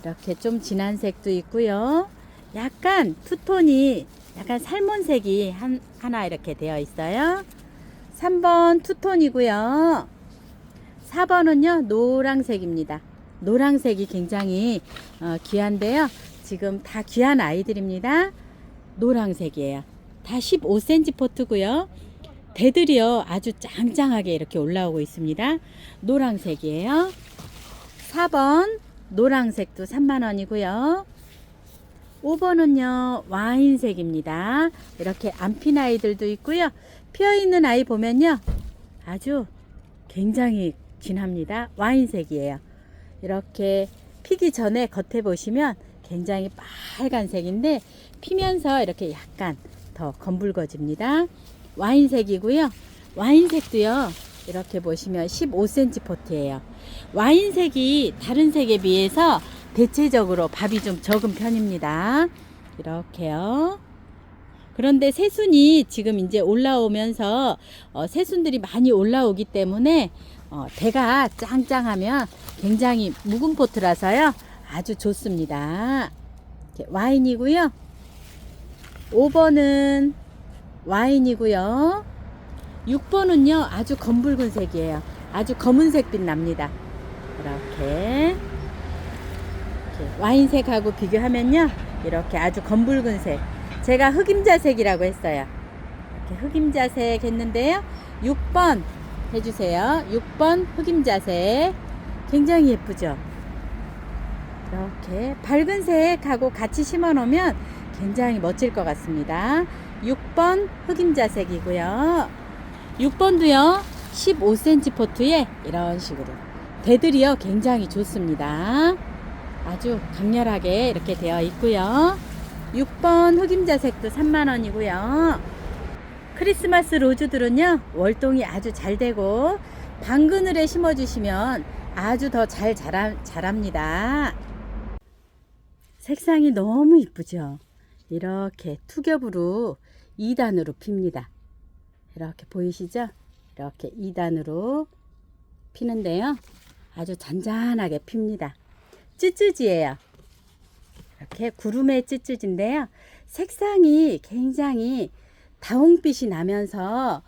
이렇게 좀 진한 색도 있고요. 약간 투톤이 약간 살몬색이 하나 이렇게 되어 있어요. 3번 투톤이고요. 4번은요 노란색입니다. 노란색이 굉장히 귀한데요. 지금 다 귀한 아이들입니다. 노란색이에요. 다 15cm 포트고요. 대들이요 아주 짱짱하게 이렇게 올라오고 있습니다. 노란색이에요. 4번 노란색도 3만원이고요. 5번은요 와인색입니다. 이렇게 안 핀 아이들도 있고요. 피어있는 아이 보면요 아주 굉장히 진합니다. 와인색이에요. 이렇게 피기 전에 겉에 보시면 굉장히 빨간색인데 피면서 이렇게 약간 더 검붉어집니다. 와인색이고요. 와인색도요 이렇게 보시면 15cm 포트예요. 와인색이 다른 색에 비해서 대체적으로 밥이 좀 적은 편입니다. 이렇게요. 그런데 새순이 지금 이제 올라오면서 새순들이 많이 올라오기 때문에 대가 짱짱하면 굉장히 묵은 포트라서요 아주 좋습니다. 와인이고요. 5번은 와인이고요. 6번은요 아주 검붉은 색이에요. 아주 검은색빛 납니다. 이렇게 와인색하고 비교하면요 이렇게 아주 검붉은 색, 제가 흑임자색이라고 했어요. 이렇게 흑임자색 했는데요. 6번 해주세요. 6번 흑임자색 굉장히 예쁘죠. 이렇게 밝은 색하고 같이 심어 놓으면 굉장히 멋질 것 같습니다. 6번 흑임자색이고요. 6번도요 15cm 포트에 이런 식으로 대들이요 굉장히 좋습니다. 아주 강렬하게 이렇게 되어 있고요. 6번 흑임자색도 3만원이고요. 크리스마스 로즈들은요 월동이 아주 잘 되고 방그늘에 심어주시면 아주 더 잘 자랍니다. 색상이 너무 이쁘죠. 이렇게 투겹으로 2단으로 핍니다. 이렇게 보이시죠? 이렇게 2단으로 피는데요 아주 잔잔하게 핍니다. 찌찌지예요. 이렇게 구름의 찌찌지인데요 색상이 굉장히 다홍빛이 나면서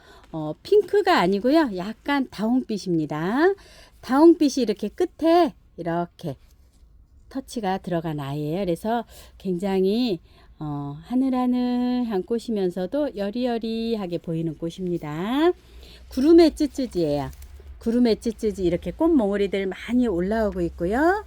핑크가 아니고요 약간 다홍빛입니다. 다홍빛이 이렇게 끝에 이렇게 터치가 들어간 아이예요. 그래서 굉장히 하늘하늘한 꽃이면서도 여리여리하게 보이는 꽃입니다. 구름의 찌찌지예요. 구름의 찌찌지 이렇게 꽃몽우리들 많이 올라오고 있고요.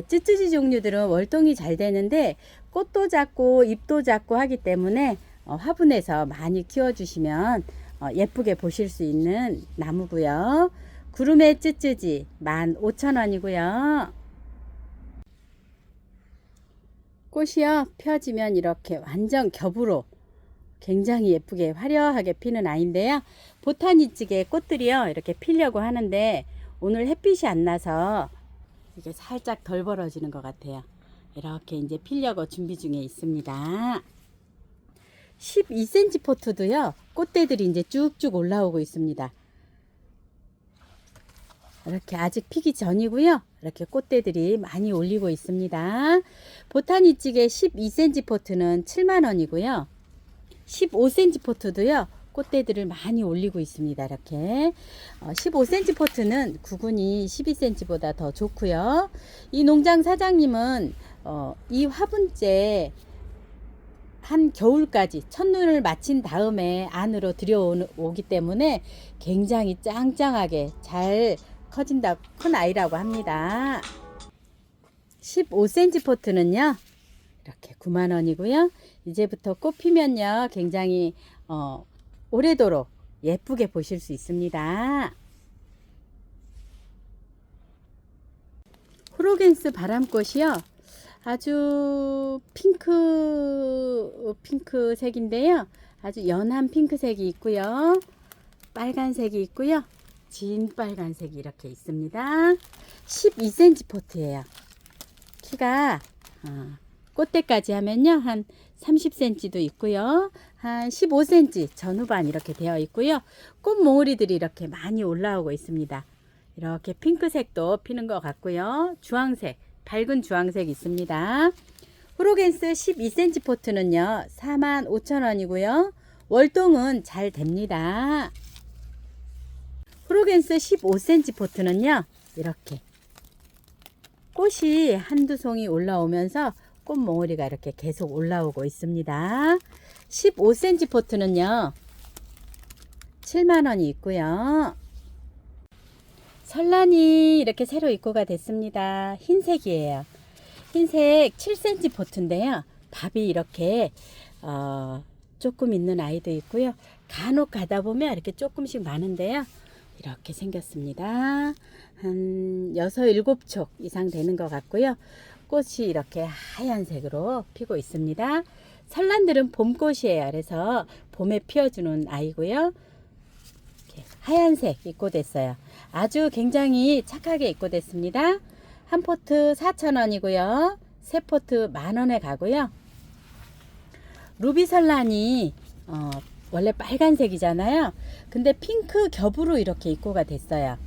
찌찌지 종류들은 월동이 잘 되는데 꽃도 작고 잎도 작고 하기 때문에 화분에서 많이 키워주시면 예쁘게 보실 수 있는 나무고요. 구름의 찌찌지 15,000원이고요. 꽃이요 펴지면 이렇게 완전 겹으로 굉장히 예쁘게 화려하게 피는 아이인데요. 보타니찌개 꽃들이요 이렇게 피려고 하는데 오늘 햇빛이 안 나서 이게 살짝 덜 벌어지는 것 같아요. 이렇게 이제 피려고 준비 중에 있습니다. 12cm 포트도요 꽃대들이 이제 쭉쭉 올라오고 있습니다. 이렇게 아직 피기 전이고요. 이렇게 꽃대들이 많이 올리고 있습니다. 보타니찌개 12cm 포트는 7만원이고요. 15cm 포트도요. 꽃대들을 많이 올리고 있습니다. 이렇게 15cm 포트는 구근이 12cm보다 더 좋고요. 이 농장 사장님은 이 화분째 한 겨울까지 첫눈을 마친 다음에 안으로 들여오기 때문에 굉장히 짱짱하게 잘 커진다, 큰 아이라고 합니다. 15cm 포트는요 이렇게 9만원이고요 이제부터 꽃 피면요 굉장히 오래도록 예쁘게 보실 수 있습니다. 호로겐스 바람꽃이요 아주 핑크색인데요 아주 연한 핑크색이 있고요 빨간색이 있고요. 진 빨간색이 이렇게 있습니다. 12cm 포트예요. 키가 꽃대까지 하면요 한 30cm도 있고요, 한 15cm 전후반 이렇게 되어 있고요. 꽃몽우리들이 이렇게 많이 올라오고 있습니다. 이렇게 핑크색도 피는 것 같고요. 주황색, 밝은 주황색 있습니다. 프로겐스 12cm 포트는요 45,000원이고요. 월동은 잘 됩니다. 프로겐스 15cm 포트는요 이렇게 꽃이 한두 송이 올라오면서 꽃몽우리가 이렇게 계속 올라오고 있습니다. 15cm 포트는요 7만원이 있고요. 설란이 이렇게 새로 입고가 됐습니다. 흰색이에요. 흰색 7cm 포트인데요. 밥이 이렇게 조금 있는 아이도 있고요. 간혹 가다 보면 이렇게 조금씩 많은데요. 이렇게 생겼습니다. 한 6, 7촉 이상 되는 것 같고요. 꽃이 이렇게 하얀색으로 피고 있습니다. 설란들은 봄꽃이에요. 그래서 봄에 피어주는 아이고요. 이렇게 하얀색 입고됐어요. 아주 굉장히 착하게 입고됐습니다. 한 포트 4,000원이고요. 세 포트 만원에 가고요. 루비 설란이 원래 빨간색이잖아요. 근데 핑크 겹으로 이렇게 입고가 됐어요.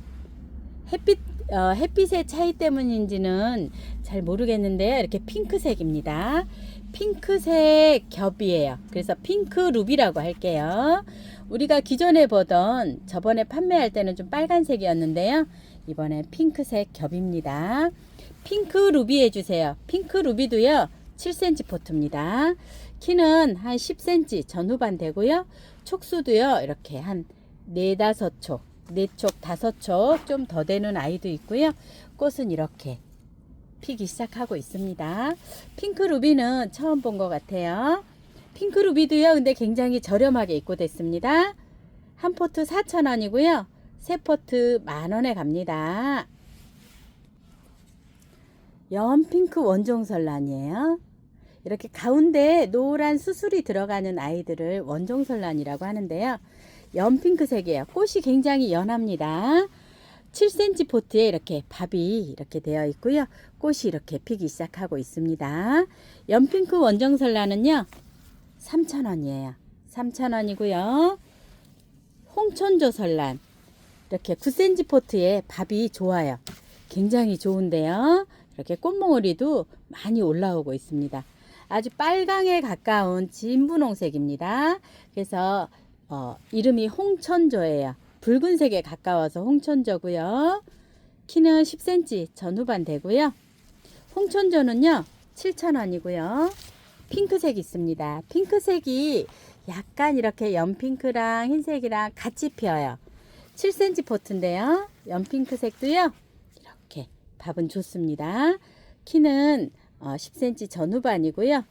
햇빛의 차이 때문인지는 잘 모르겠는데요. 이렇게 핑크색입니다. 핑크색 겹이에요. 그래서 핑크 루비라고 할게요. 우리가 기존에 보던 저번에 판매할 때는 좀 빨간색이었는데요. 이번엔 핑크색 겹입니다. 핑크 루비 해주세요. 핑크 루비도요 7cm 포트입니다. 키는 한 10cm 전후반 되고요. 촉수도요 이렇게 한 4, 5촉 4촉 5촉 좀 더 되는 아이도 있고요. 꽃은 이렇게 피기 시작하고 있습니다. 핑크 루비는 처음 본 것 같아요. 핑크 루비도요 근데 굉장히 저렴하게 입고됐습니다. 한 포트 4,000원이고요. 세 포트 만원에 갑니다. 연핑크 원종설란이에요. 이렇게 가운데 노란 수술이 들어가는 아이들을 원종설란이라고 하는데요. 연핑크색이에요. 꽃이 굉장히 연합니다. 7cm 포트에 이렇게 밥이 이렇게 되어 있고요. 꽃이 이렇게 피기 시작하고 있습니다. 연핑크 원종설란은요 3,000원이에요. 3,000원이고요. 홍천조 설란 이렇게 9cm 포트에 밥이 좋아요. 굉장히 좋은데요. 이렇게 꽃몽우리도 많이 올라오고 있습니다. 아주 빨강에 가까운 진분홍색입니다. 그래서 이름이 홍천조예요. 붉은색에 가까워서 홍천조고요. 키는 10cm 전후반 되고요. 홍천조는요 7,000원이고요. 핑크색 있습니다. 핑크색이 약간 이렇게 연핑크랑 흰색이랑 같이 피어요. 7cm 포트인데요. 연핑크색도요 이렇게 밥은 좋습니다. 키는 10cm 전후반이고요.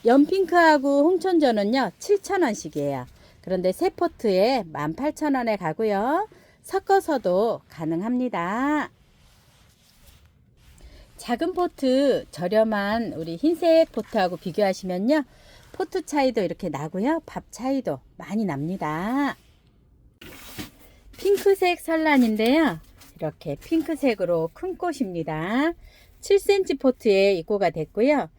연핑크하고 홍천조는요 7,000원씩이에요. 그런데 세 포트에 18,000원에 가고요. 섞어서도 가능합니다. 작은 포트 저렴한 우리 흰색 포트하고 비교하시면요 포트 차이도 이렇게 나고요. 밥 차이도 많이 납니다. 핑크색 설란인데요. 이렇게 핑크색으로 큰 꽃입니다. 7cm 포트에 입고가 됐고요.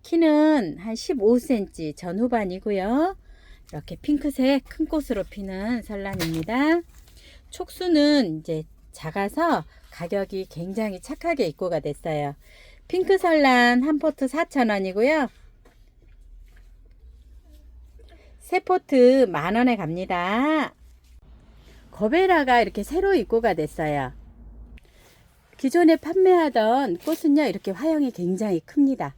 키는 한 15cm 전후반이고요. 이렇게 핑크색 큰 꽃으로 피는 설란입니다. 촉수는 이제 작아서 가격이 굉장히 착하게 입고가 됐어요. 핑크 설란 한 포트 4,000원이고요. 세 포트 만원에 갑니다. 거베라가 이렇게 새로 입고가 됐어요. 기존에 판매하던 꽃은요 이렇게 화형이 굉장히 큽니다.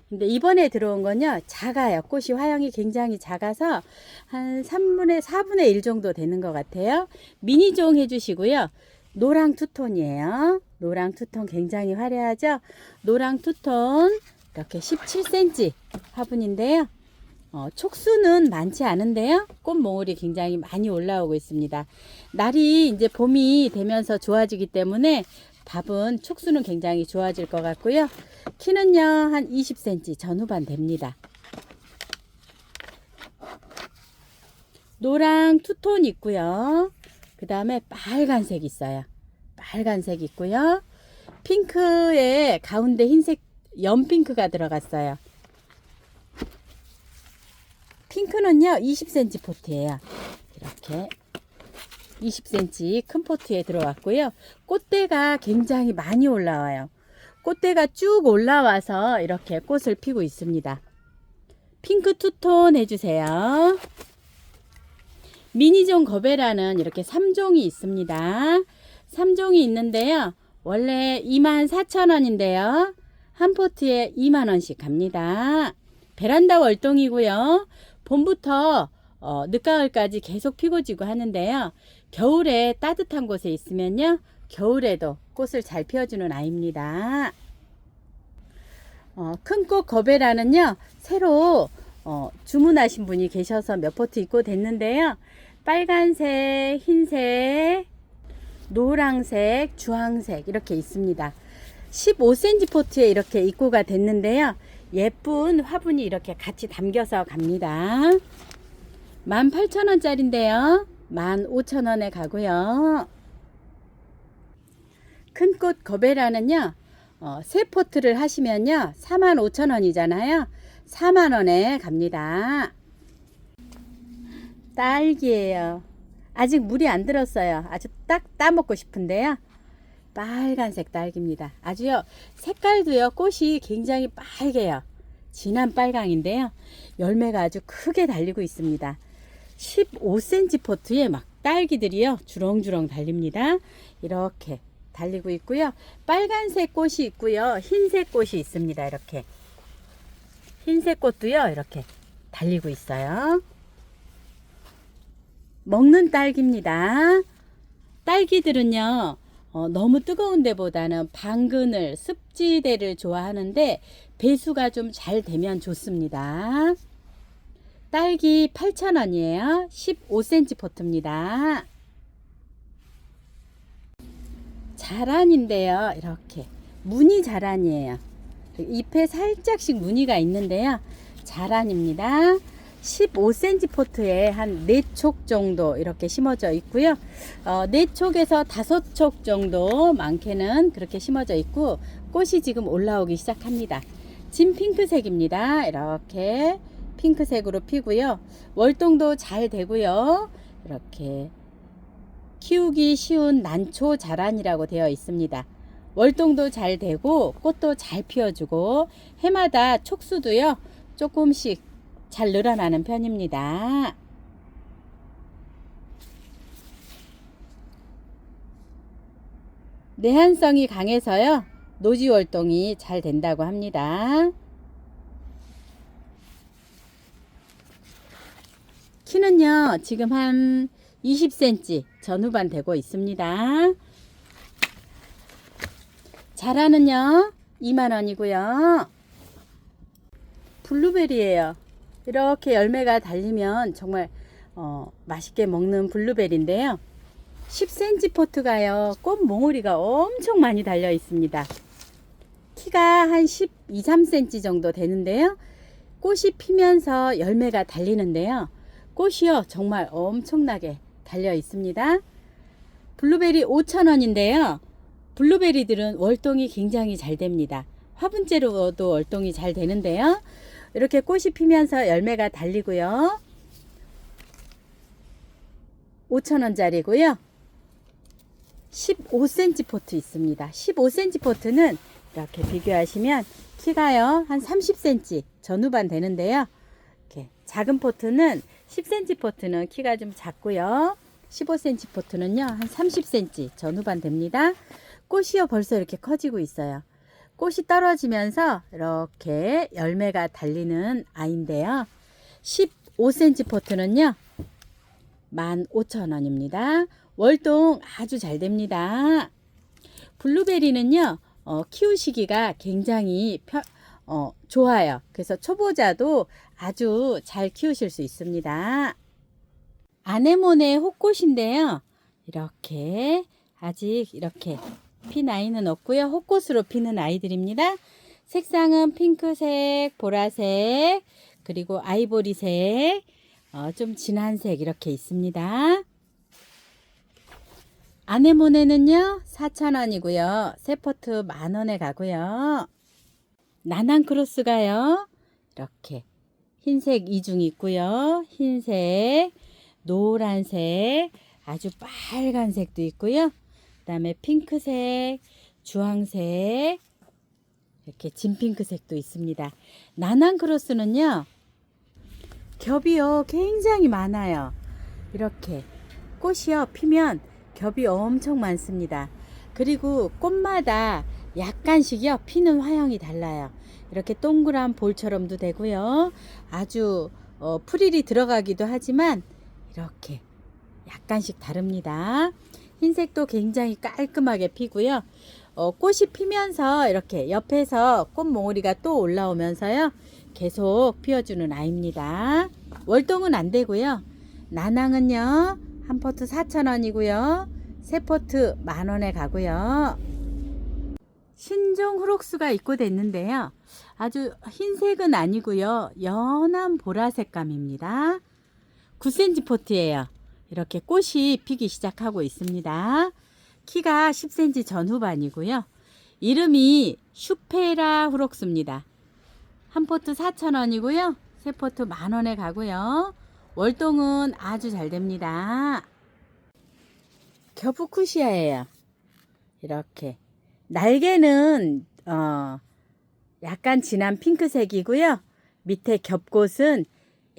근데 이번에 들어온 건요 작아요. 꽃이 화형이 굉장히 작아서 한 4분의 1 정도 되는 것 같아요. 미니종 해주시고요. 노랑 투톤이에요. 노랑 투톤 굉장히 화려하죠. 노랑 투톤 이렇게 17cm 화분인데요. 촉수는 많지 않은데요. 꽃몽울이 굉장히 많이 올라오고 있습니다. 날이 이제 봄이 되면서 좋아지기 때문에 밥은 촉수는 굉장히 좋아질 것 같고요. 키는요 한 20cm 전후반 됩니다. 노랑 투톤 있고요. 그 다음에 빨간색 있어요. 빨간색 있고요. 핑크에 가운데 흰색 연핑크가 들어갔어요. 핑크는요 20cm 포트예요. 이렇게 20cm 큰 포트에 들어왔고요. 꽃대가 굉장히 많이 올라와요. 꽃대가 쭉 올라와서 이렇게 꽃을 피고 있습니다. 핑크 투톤 해주세요. 미니존 거베라는 이렇게 3종이 있습니다. 3종이 있는데요. 원래 24,000원인데요. 한 포트에 2만원씩 갑니다. 베란다 월동이고요. 봄부터 늦가을까지 계속 피고 지고 하는데요. 겨울에 따뜻한 곳에 있으면요. 겨울에도 꽃을 잘 피워주는 아이입니다. 큰 꽃 거베라는요. 새로 주문하신 분이 계셔서 몇 포트 입고 됐는데요. 빨간색, 흰색, 노란색, 주황색 이렇게 있습니다. 15cm 포트에 이렇게 입고가 됐는데요. 예쁜 화분이 이렇게 같이 담겨서 갑니다. 18,000원짜리인데요. 15,000원에 가고요. 큰 꽃 거베라는요. 세 포트를 하시면요. 45,000원이잖아요. 4만원에 갑니다. 딸기예요. 아직 물이 안 들었어요. 아주 딱 따먹고 싶은데요. 빨간색 딸기입니다. 아주요. 색깔도요. 꽃이 굉장히 빨개요. 진한 빨강인데요. 열매가 아주 크게 달리고 있습니다. 15cm 포트에 막 딸기들이요. 주렁주렁 달립니다. 이렇게 달리고 있고요. 빨간색 꽃이 있고요. 흰색 꽃이 있습니다. 이렇게. 흰색 꽃도요. 이렇게 달리고 있어요. 먹는 딸기입니다. 딸기들은요. 너무 뜨거운 데보다는 방그늘, 습지대를 좋아하는데 배수가 좀 잘 되면 좋습니다. 딸기 8,000원이에요. 15cm 포트입니다. 자란인데요. 이렇게 무늬 자란이에요. 잎에 살짝씩 무늬가 있는데요. 자란입니다. 15cm 포트에 한 4촉 정도 이렇게 심어져 있고요. 4촉에서 5촉 정도 많게는 그렇게 심어져 있고 꽃이 지금 올라오기 시작합니다. 진 핑크색입니다. 이렇게 핑크색으로 피고요. 월동도 잘 되고요. 이렇게 키우기 쉬운 난초 자란이라고 되어 있습니다. 월동도 잘 되고 꽃도 잘 피워주고 해마다 촉수도요. 조금씩 잘 늘어나는 편입니다. 내한성이 강해서요. 노지 월동이 잘 된다고 합니다. 키는요. 지금 한 20cm 전후반 되고 있습니다. 자라는요. 2만원이고요. 블루베리예요. 이렇게 열매가 달리면 정말 맛있게 먹는 블루베리인데요. 10cm 포트가요. 꽃 몽우리가 엄청 많이 달려 있습니다. 키가 한 12, 3cm 정도 되는데요. 꽃이 피면서 열매가 달리는데요. 꽃이요. 정말 엄청나게 달려 있습니다. 블루베리 5,000원인데요. 블루베리들은 월동이 굉장히 잘 됩니다. 화분째로도 월동이 잘 되는데요. 이렇게 꽃이 피면서 열매가 달리고요. 5,000원짜리고요. 15cm 포트 있습니다. 15cm 포트는 이렇게 비교하시면 키가요. 한 30cm 전후반 되는데요. 이렇게 작은 포트는 10cm 포트는 키가 좀 작고요. 15cm 포트는요. 한 30cm 전후반 됩니다. 꽃이요. 벌써 이렇게 커지고 있어요. 꽃이 떨어지면서 이렇게 열매가 달리는 아이인데요. 15cm 포트는요. 15,000원입니다. 월동 아주 잘 됩니다. 블루베리는요. 키우시기가 굉장히 좋아요. 그래서 초보자도 아주 잘 키우실 수 있습니다. 아네모네 호꽃인데요. 이렇게 아직 이렇게 핀 아이는 없고요. 호꽃으로 피는 아이들입니다. 색상은 핑크색, 보라색, 그리고 아이보리색, 좀 진한 색 이렇게 있습니다. 아네모네는요 4,000원이고요. 세 포트 10,000원에 가고요. 나난크로스가요 이렇게 흰색 이중 있고요. 흰색, 노란색, 아주 빨간색도 있고요. 그 다음에 핑크색, 주황색, 이렇게 진핑크색도 있습니다. 나난크로스는요 겹이요 굉장히 많아요. 이렇게 꽃이요 피면 겹이 엄청 많습니다. 그리고 꽃마다 약간씩요 피는 화형이 달라요. 이렇게 동그란 볼처럼도 되고요. 아주 프릴이 들어가기도 하지만 이렇게 약간씩 다릅니다. 흰색도 굉장히 깔끔하게 피고요. 꽃이 피면서 이렇게 옆에서 꽃몽우리가 또 올라오면서요. 계속 피워주는 아이입니다. 월동은 안 되고요. 나낭은요. 한 포트 4,000원이고요. 세 포트 10,000원에 가고요. 신종 후록수가 입고됐는데요. 아주 흰색은 아니고요. 연한 보라색감입니다. 9cm 포트예요. 이렇게 꽃이 피기 시작하고 있습니다. 키가 10cm 전후반이고요. 이름이 슈페라 후록수입니다. 한 포트 4,000원이고요. 세 포트 10,000원에 가고요. 월동은 아주 잘 됩니다. 겨푸쿠시아예요. 이렇게 날개는 약간 진한 핑크색이고요. 밑에 겹꽃은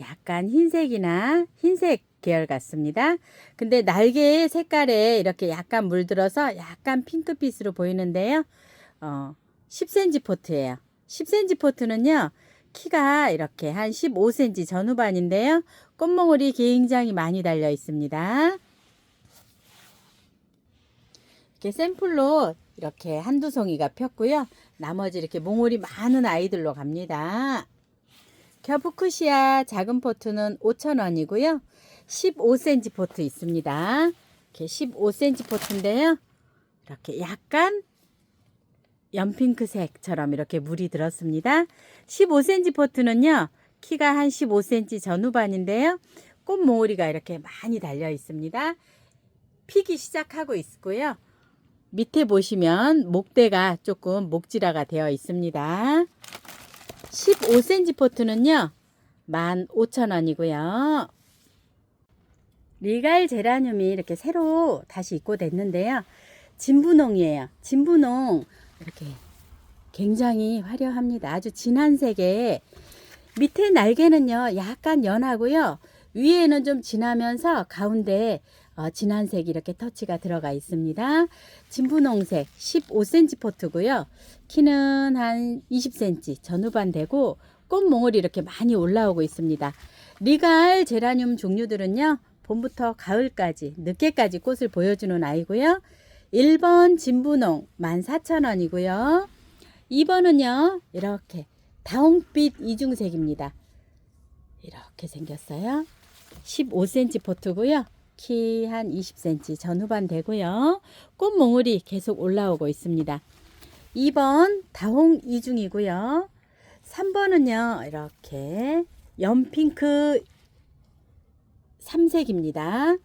약간 흰색이나 흰색 계열 같습니다. 근데 날개의 색깔에 이렇게 약간 물들어서 약간 핑크빛으로 보이는데요. 10cm 포트예요. 10cm 포트는요. 키가 이렇게 한 15cm 전후반인데요. 꽃몽울이 굉장히 많이 달려 있습니다. 이렇게 샘플로 이렇게 한두 송이가 폈고요. 나머지 이렇게 몽울이 많은 아이들로 갑니다. 겨푸쿠시아 작은 포트는 5,000원이고요. 15cm 포트 있습니다. 이렇게 15cm 포트인데요. 이렇게 약간 연핑크색처럼 이렇게 물이 들었습니다. 15cm 포트는요. 키가 한 15cm 전후반인데요. 꽃몽우리가 이렇게 많이 달려 있습니다. 피기 시작하고 있고요. 밑에 보시면 목대가 조금 목질화가 되어 있습니다. 15cm 포트는요. 15,000원이고요. 리갈 제라늄이 이렇게 새로 다시 입고됐는데요. 진분홍이에요. 진분홍 이렇게 굉장히 화려합니다. 아주 진한 색에 밑에 날개는요 약간 연하고요. 위에는 좀 진하면서 가운데 진한 색이 이렇게 터치가 들어가 있습니다. 진분홍색 15cm 포트고요. 키는 한 20cm 전후반 되고 꽃몽울이 이렇게 많이 올라오고 있습니다. 리갈 제라늄 종류들은요. 봄부터 가을까지 늦게까지 꽃을 보여주는 아이고요. 1번 진분홍 14,000원이고요. 2번은요. 이렇게 다홍빛 이중색입니다. 이렇게 생겼어요. 15cm 포트고요. 키 한 20cm 전후반 되고요. 꽃몽울이 계속 올라오고 있습니다. 2번 다홍 이중이고요. 3번은요. 이렇게 연핑크 3색입니다.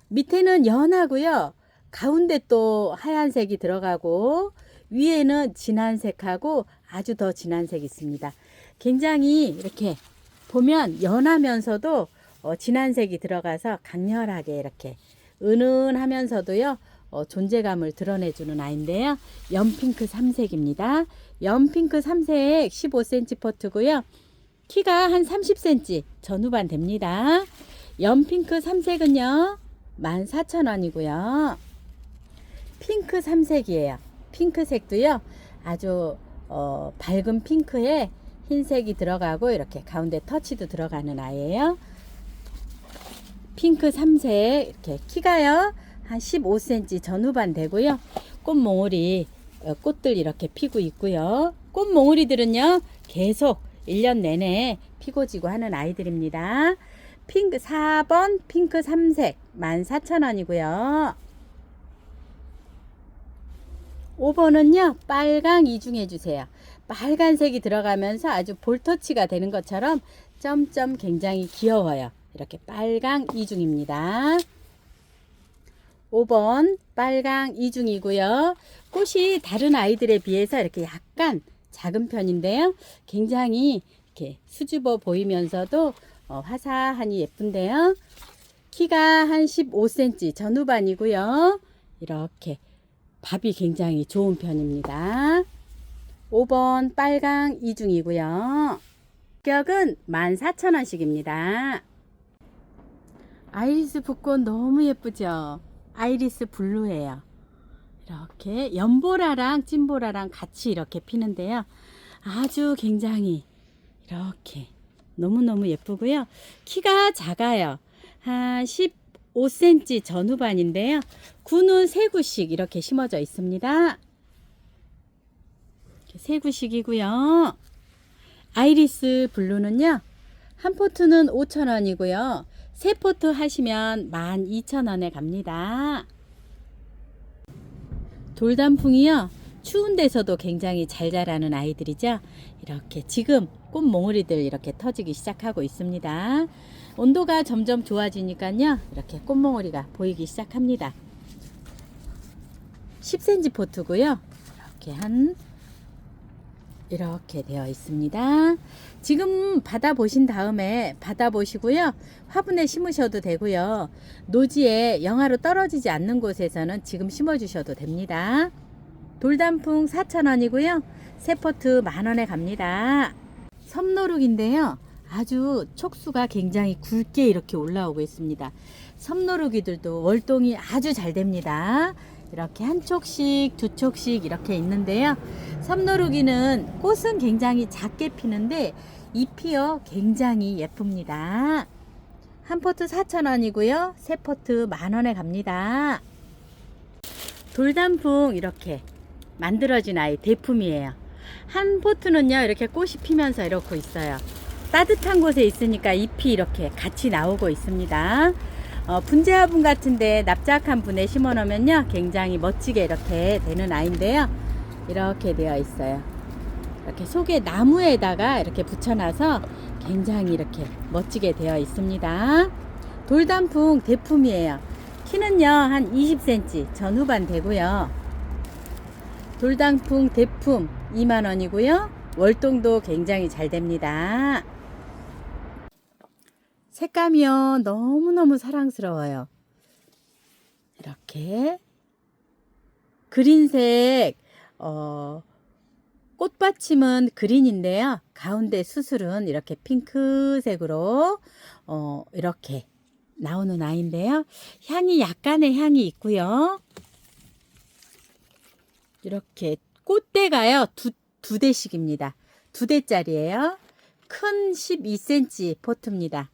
밑에는 연하고요. 가운데 또 하얀색이 들어가고 위에는 진한 색하고 아주 더 진한 색이 있습니다. 굉장히 이렇게 보면 연하면서도 진한 색이 들어가서 강렬하게 이렇게 은은하면서도요. 존재감을 드러내주는 아이인데요. 연핑크 3색입니다. 연핑크 3색 15cm 포트고요. 키가 한 30cm 전후반 됩니다. 연핑크 3색은요. 14,000원이고요. 핑크 3색이에요. 핑크색도요. 아주 밝은 핑크에 흰색이 들어가고 이렇게 가운데 터치도 들어가는 아이예요. 핑크 3색 이렇게 키가요. 한 15cm 전후반 되고요. 꽃몽울이 꽃들 이렇게 피고 있고요. 꽃몽울이들은요. 계속 1년 내내 피고 지고 하는 아이들입니다. 핑크 4번 핑크 3색 14,000원이고요. 5번은요. 빨강 이중해 주세요. 빨간색이 들어가면서 아주 볼터치가 되는 것처럼 점점 굉장히 귀여워요. 이렇게 빨강 이중입니다. 5번 빨강 이중이고요. 꽃이 다른 아이들에 비해서 이렇게 약간 작은 편인데요. 굉장히 이렇게 수줍어 보이면서도 화사하니 예쁜데요. 키가 한 15cm 전후반이고요. 이렇게 밥이 굉장히 좋은 편입니다. 5번 빨강 이중이고요. 가격은 14,000원씩입니다. 아이리스 붓꽃 너무 예쁘죠? 아이리스 블루예요. 이렇게 연보라랑 찐보라랑 같이 이렇게 피는데요. 아주 굉장히 이렇게 너무너무 예쁘고요. 키가 작아요. 한 15cm 전후반인데요. 구는 3구씩 이렇게 심어져 있습니다. 3구씩이고요. 아이리스 블루는요. 한 포트는 5,000원이고요. 3포트 하시면 12,000원에 갑니다. 돌단풍이요. 추운 데서도 굉장히 잘 자라는 아이들이죠. 이렇게 지금 꽃몽우리들 이렇게 터지기 시작하고 있습니다. 온도가 점점 좋아지니까요. 이렇게 꽃몽우리가 보이기 시작합니다. 10cm 포트고요. 이렇게 되어 있습니다. 지금 받아보신 다음에 받아보시고요. 화분에 심으셔도 되고요. 노지에 영하로 떨어지지 않는 곳에서는 지금 심어주셔도 됩니다. 돌단풍 4,000원이고요. 3포트 만원에 갑니다. 섬노룩인데요. 아주 촉수가 굉장히 굵게 이렇게 올라오고 있습니다. 섬노룩이들도 월동이 아주 잘 됩니다. 이렇게 한 촉씩 두 촉씩 이렇게 있는데요. 섬노루기는 꽃은 굉장히 작게 피는데 잎이요 굉장히 예쁩니다. 한 포트 4,000원이고요. 3포트 만원에 갑니다. 돌단풍 이렇게 만들어진 아이 대품이에요. 한 포트는요 이렇게 꽃이 피면서 이렇게 있어요. 따뜻한 곳에 있으니까 잎이 이렇게 같이 나오고 있습니다. 분재 화분 같은데 납작한 분에 심어 놓으면요 굉장히 멋지게 이렇게 되는 아이인데요. 이렇게 되어 있어요. 이렇게 속에 나무에다가 이렇게 붙여놔서 굉장히 이렇게 멋지게 되어 있습니다. 돌단풍 대품이에요. 키는요 한 20cm 전후반 되고요. 돌단풍 대품 2만원이고요. 월동도 굉장히 잘 됩니다. 색감이요 너무너무 사랑스러워요. 이렇게 그린색 꽃받침은 그린인데요. 가운데 수술은 이렇게 핑크색으로 이렇게 나오는 아이인데요. 향이 약간의 향이 있고요. 이렇게 꽃대가요 두 대씩입니다. 2대짜리예요. 큰 12cm 포트입니다.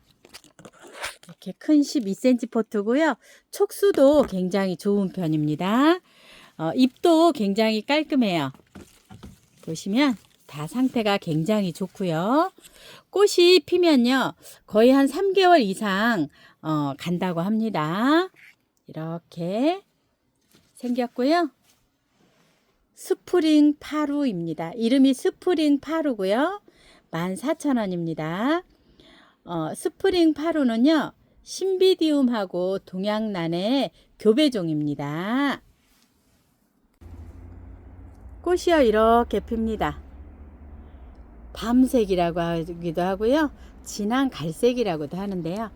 이렇게 큰 12cm 포트고요. 촉수도 굉장히 좋은 편입니다. 잎도 굉장히 깔끔해요. 보시면 다 상태가 굉장히 좋고요. 꽃이 피면요 거의 한 3개월 이상 간다고 합니다. 이렇게 생겼고요. 스프링 파루입니다. 이름이 스프링 파루고요. 14,000원입니다. 스프링 파루는요 신비디움하고 동양란의 교배종입니다. 꽃이요 이렇게 핍니다. 밤색이라고 하기도 하고요. 진한 갈색이라고도 하는데요.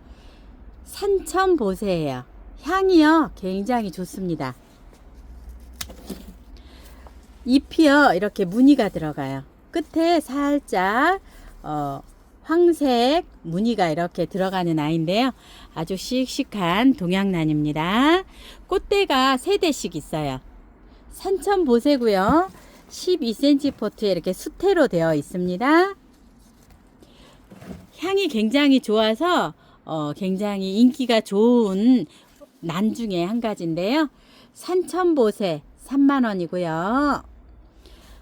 산천보세예요. 향이요 굉장히 좋습니다. 잎이요 이렇게 무늬가 들어가요. 끝에 살짝 황색 무늬가 이렇게 들어가는 아이인데요. 아주 씩씩한 동양란입니다. 꽃대가 3대씩 있어요. 산천보세고요. 12cm 포트에 이렇게 수태로 되어 있습니다. 향이 굉장히 좋아서 굉장히 인기가 좋은 난 중에 한 가지인데요. 산천보세 3만원이고요.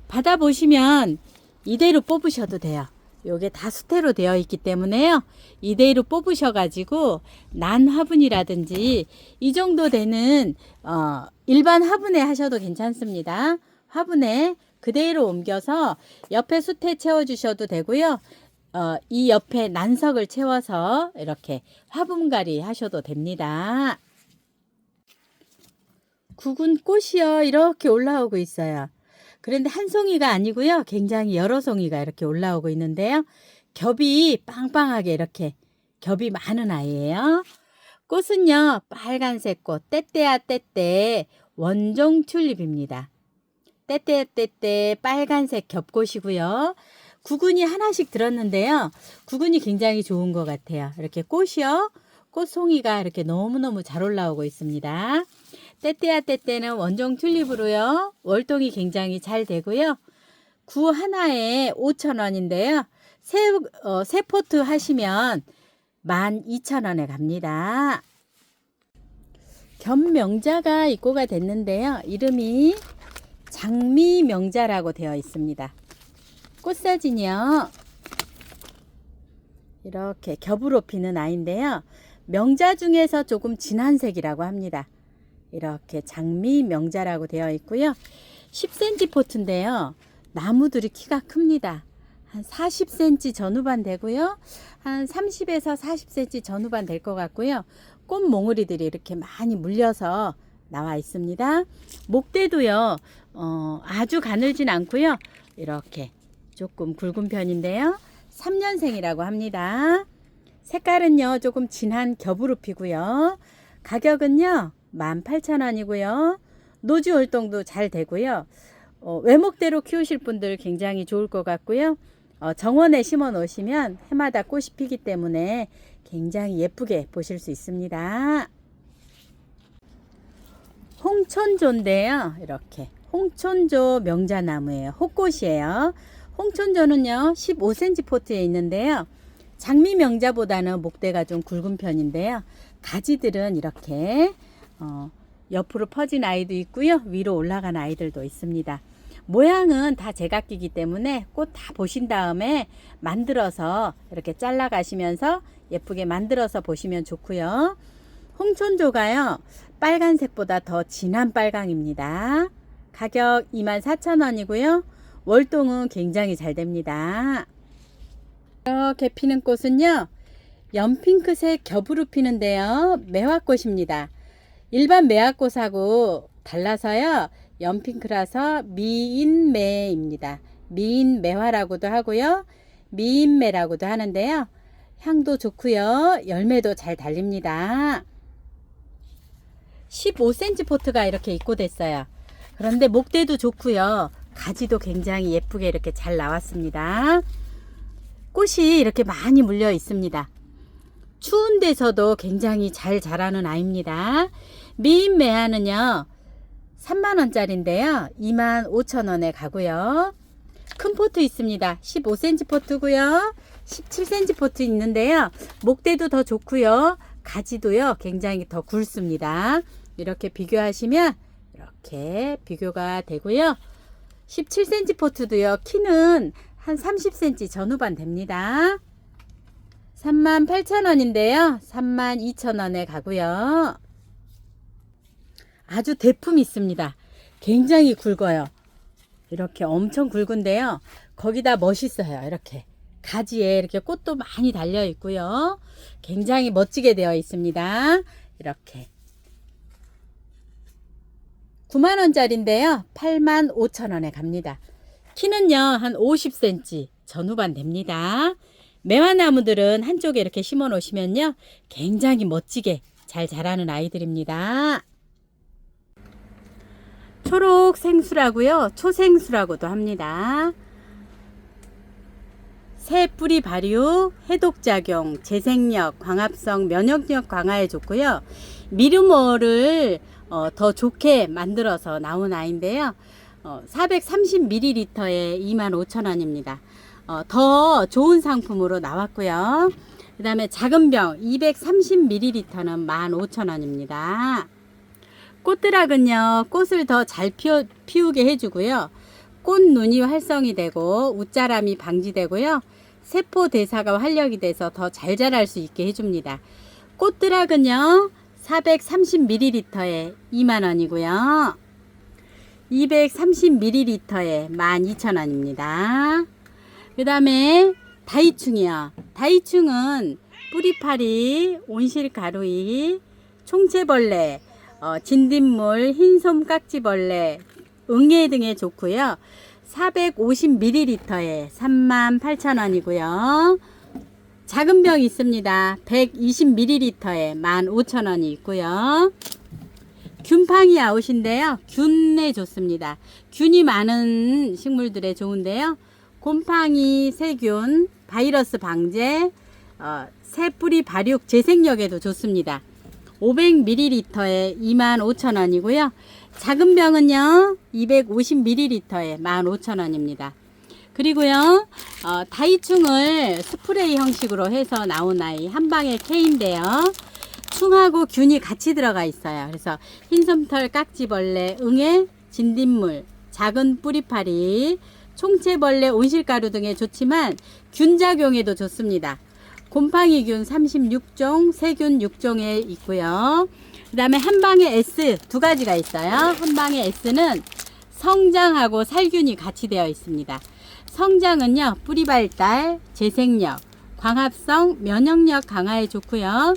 받아보시면 이대로 뽑으셔도 돼요. 요게 다 수태로 되어 있기 때문에요. 이대로 뽑으셔가지고 난 화분이라든지 이 정도 되는 일반 화분에 하셔도 괜찮습니다. 화분에 그대로 옮겨서 옆에 수태 채워주셔도 되고요. 이 옆에 난석을 채워서 이렇게 화분갈이 하셔도 됩니다. 구근 꽃이요 이렇게 올라오고 있어요. 그런데 한 송이가 아니고요. 굉장히 여러 송이가 이렇게 올라오고 있는데요. 겹이 빵빵하게 이렇게 겹이 많은 아이예요. 꽃은요. 빨간색 꽃 떼떼야 떼떼 원종 튤립입니다. 떼떼야 떼떼 빨간색 겹꽃이고요. 구근이 하나씩 들었는데요. 구근이 굉장히 좋은 것 같아요. 이렇게 꽃이요. 꽃송이가 이렇게 너무너무 잘 올라오고 있습니다. 떼떼야 떼떼는 원종 튤립으로요. 월동이 굉장히 잘 되고요. 구 하나에 5,000원인데요. 새 포트 하시면 12,000원에 갑니다. 겸명자가 입고가 됐는데요. 이름이 장미명자라고 되어 있습니다. 꽃사진이요. 이렇게 겹으로 피는 아이인데요. 명자 중에서 조금 진한 색이라고 합니다. 이렇게 장미명자라고 되어 있고요. 10cm 포트인데요. 나무들이 키가 큽니다. 한 40cm 전후반 되고요. 한 30에서 40cm 전후반 될 것 같고요. 꽃 몽우리들이 이렇게 많이 물려서 나와 있습니다. 목대도요. 아주 가늘진 않고요. 이렇게 조금 굵은 편인데요. 3년생이라고 합니다. 색깔은요. 조금 진한 겹으로 피고요. 가격은요. 18,000원이고요. 노지 활동도 잘 되고요. 외목대로 키우실 분들 굉장히 좋을 것 같고요. 정원에 심어 놓으시면 해마다 꽃이 피기 때문에 굉장히 예쁘게 보실 수 있습니다. 홍천조인데요. 이렇게 홍천조 명자나무예요. 호꽃이에요. 홍천조는요 15cm 포트에 있는데요. 장미명자보다는 목대가 좀 굵은 편인데요. 가지들은 이렇게 옆으로 퍼진 아이도 있고요. 위로 올라간 아이들도 있습니다. 모양은 다 제각기이기 때문에 꽃 다 보신 다음에 만들어서 이렇게 잘라 가시면서 예쁘게 만들어서 보시면 좋고요. 홍천조가요 빨간색보다 더 진한 빨강입니다. 가격 24,000원이고요. 월동은 굉장히 잘 됩니다. 이렇게 피는 꽃은요 연핑크색 겹으로 피는데요. 매화꽃입니다. 일반 매화꽃하고 달라서요. 연핑크라서 미인매입니다. 미인매화라고도 하고요. 미인매라고도 하는데요. 향도 좋고요. 열매도 잘 달립니다. 15cm 포트가 이렇게 입고됐어요. 그런데 목대도 좋고요. 가지도 굉장히 예쁘게 이렇게 잘 나왔습니다. 꽃이 이렇게 많이 물려 있습니다. 추운 데서도 굉장히 잘 자라는 아이입니다. 미인매화는요 30,000원짜리인데요 25,000원에 가고요. 큰 포트 있습니다. 15cm 포트고요. 17cm 포트 있는데요. 목대도 더 좋고요. 가지도요 굉장히 더 굵습니다. 이렇게 비교하시면 이렇게 비교가 되고요. 17cm 포트도요. 키는 한 30cm 전후반 됩니다. 38,000원인데요. 32,000원에 가고요. 아주 대품이 있습니다. 굉장히 굵어요. 이렇게 엄청 굵은데요. 거기다 멋있어요. 이렇게 가지에 이렇게 꽃도 많이 달려 있고요. 굉장히 멋지게 되어 있습니다. 이렇게 90,000원짜리인데요. 85,000원에 갑니다. 키는요 한 50cm 전후반 됩니다. 매화나무들은 한쪽에 이렇게 심어 놓으시면요 굉장히 멋지게 잘 자라는 아이들입니다. 초록 생수라고요. 초생수라고도 합니다. 새 뿌리 발효, 해독작용, 재생력, 광합성, 면역력 강화에 좋고요. 미르모를 더 좋게 만들어서 나온 아이인데요. 430ml에 25,000원입니다. 더 좋은 상품으로 나왔고요. 그 다음에 작은 병 230ml는 15,000원입니다. 꽃드락은요 꽃을 더 잘 피우게 해주고요. 꽃눈이 활성이 되고 웃자람이 방지되고요. 세포 대사가 활력이 돼서 더 잘 자랄 수 있게 해줍니다. 꽃드락은요 430ml에 2만원이고요. 230ml에 12,000원입니다. 그 다음에 다이충이요. 다이충은 뿌리파리, 온실가루이, 총채벌레, 진딧물, 흰솜 깍지벌레, 응애 등에 좋고요. 450ml에 38,000원이고요. 작은 병 있습니다. 120ml에 15,000원이 있고요. 균팡이 아웃인데요. 균에 좋습니다. 균이 많은 식물들에 좋은데요. 곰팡이, 세균, 바이러스 방제, 새뿌리 발육 재생력에도 좋습니다. 500ml에 25,000원이고요. 작은 병은요 250ml에 15,000원입니다. 그리고요 다이충을 스프레이 형식으로 해서 나온 아이 한방의 K인데요. 충하고 균이 같이 들어가 있어요. 그래서 흰솜털 깍지벌레, 응애, 진딧물, 작은 뿌리파리, 총채벌레, 온실가루 등에 좋지만 균작용에도 좋습니다. 곰팡이균 36종, 세균 6종에 있고요. 그 다음에 한방에 S 두 가지가 있어요. 한방에 S는 성장하고 살균이 같이 되어 있습니다. 성장은요, 뿌리 발달, 재생력, 광합성, 면역력 강화에 좋고요.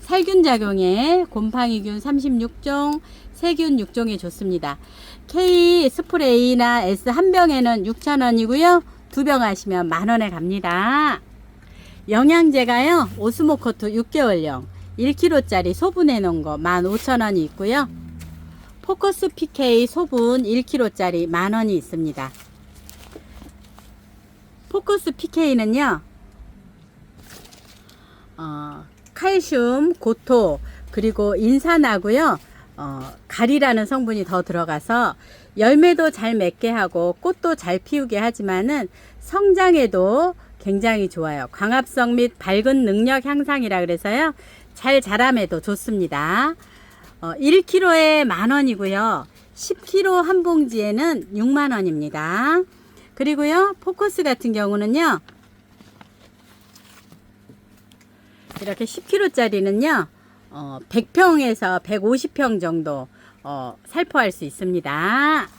살균 작용에 곰팡이균 36종, 세균 6종에 좋습니다. K 스프레이나 S 한 병에는 6,000원이고요. 두 병 하시면 만원에 갑니다. 영양제가요, 오스모코트 6개월용 1kg짜리 소분해 놓은 거 15,000원이 있고요. 포커스 PK 소분 1kg짜리 만원이 있습니다. 포커스 PK는요, 칼슘, 고토, 그리고 인산하고요, 가리라는 성분이 더 들어가서 열매도 잘 맺게 하고 꽃도 잘 피우게 하지만은 성장에도 굉장히 좋아요. 광합성 및 밝은 능력 향상이라 그래서요, 잘 자람에도 좋습니다. 1kg에 만원이고요. 10kg 한 봉지에는 6만원입니다. 그리고요, 포커스 같은 경우는요, 이렇게 10kg짜리는요, 100평에서 150평 정도 살포할 수 있습니다.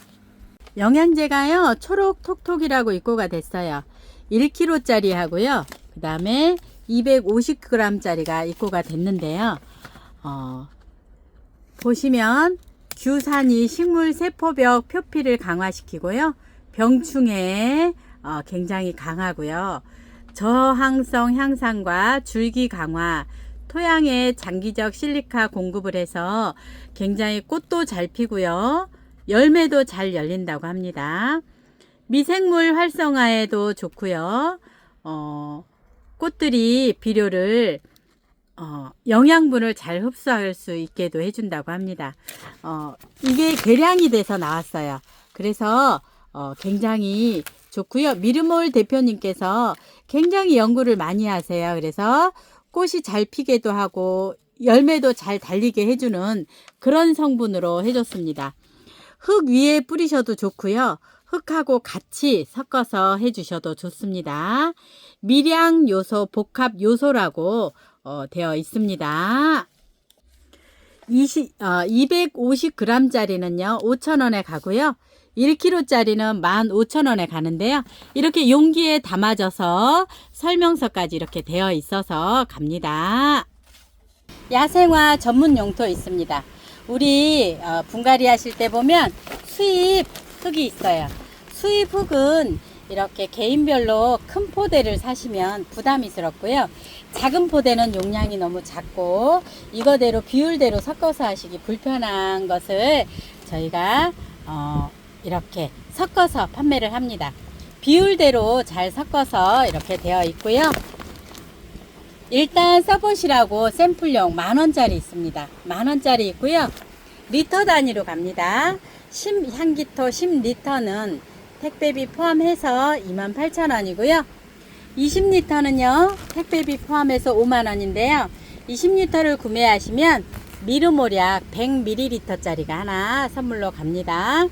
영양제가요, 초록톡톡이라고 입고가 됐어요. 1kg짜리 하고요. 그 다음에 250g짜리가 입고가 됐는데요. 보시면 규산이 식물 세포벽 표피를 강화시키고요. 병충해에 굉장히 강하고요. 저항성 향상과 줄기 강화, 토양에 장기적 실리카 공급을 해서 굉장히 꽃도 잘 피고요. 열매도 잘 열린다고 합니다. 미생물 활성화에도 좋고요. 꽃들이 비료를 영양분을 잘 흡수할 수 있게도 해준다고 합니다. 이게 계량이 돼서 나왔어요. 그래서 굉장히 좋고요. 미르몰 대표님께서 굉장히 연구를 많이 하세요. 그래서 꽃이 잘 피게도 하고 열매도 잘 달리게 해주는 그런 성분으로 해줬습니다. 흙 위에 뿌리셔도 좋고요. 흙하고 같이 섞어서 해주셔도 좋습니다. 미량 요소, 복합 요소라고 되어 있습니다. 250g짜리는요 5,000원에 가고요. 1kg짜리는 15,000원에 가는데요. 이렇게 용기에 담아져서 설명서까지 이렇게 되어 있어서 갑니다. 야생화 전문 용토 있습니다. 우리 분갈이 하실 때 보면 수입 흙이 있어요. 수입 흙은 이렇게 개인별로 큰 포대를 사시면 부담이스럽고요. 작은 포대는 용량이 너무 작고 이거대로 비율대로 섞어서 하시기 불편한 것을 저희가 이렇게 섞어서 판매를 합니다. 비율대로 잘 섞어서 이렇게 되어 있고요. 일단 써보시라고 샘플용 만원짜리 있습니다. 만원짜리 있고요. 리터 단위로 갑니다. 향기토 10리터는 택배비 포함해서 28,000원이고요. 20리터는요 택배비 포함해서 5만원인데요. 20리터를 구매하시면 미르몰약 100ml짜리가 하나 선물로 갑니다.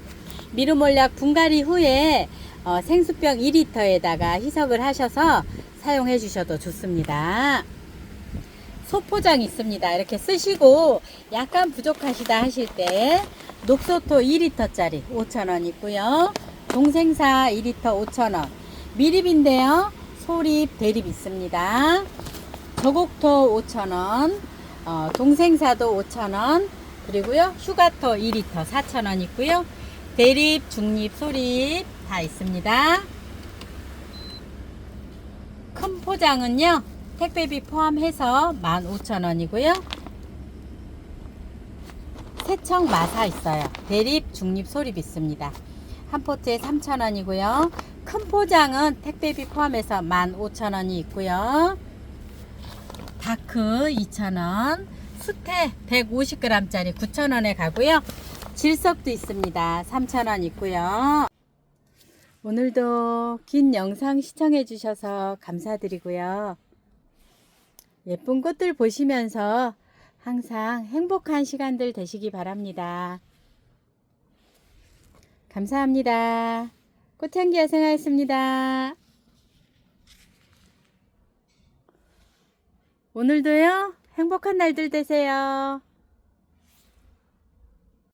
미르몰약 분갈이 후에 생수병 2리터에다가 희석을 하셔서 사용해 주셔도 좋습니다. 소포장 있습니다. 이렇게 쓰시고 약간 부족하시다 하실 때 녹소토 2리터짜리 5,000원 있고요. 동생사 2리터 5,000원. 미립인데요. 소립, 대립 있습니다. 저곡토 5,000원, 동생사도 5,000원, 그리고요 휴가토 2리터 4,000원 있고요. 대립, 중립, 소립 다 있습니다. 큰 포장은요 택배비 포함해서 15,000원이고요. 세척 마사 있어요. 대립, 중립, 소립 있습니다. 한 포트에 3,000원이고요. 큰 포장은 택배비 포함해서 15,000원이 있고요. 다크 2,000원, 수태 150g 짜리 9,000원에 가고요. 질석도 있습니다. 3,000원 있고요. 오늘도 긴 영상 시청해 주셔서 감사드리고요. 예쁜 꽃들 보시면서 항상 행복한 시간들 되시기 바랍니다. 감사합니다. 꽃향기 야생하였습니다. 오늘도요 행복한 날들 되세요.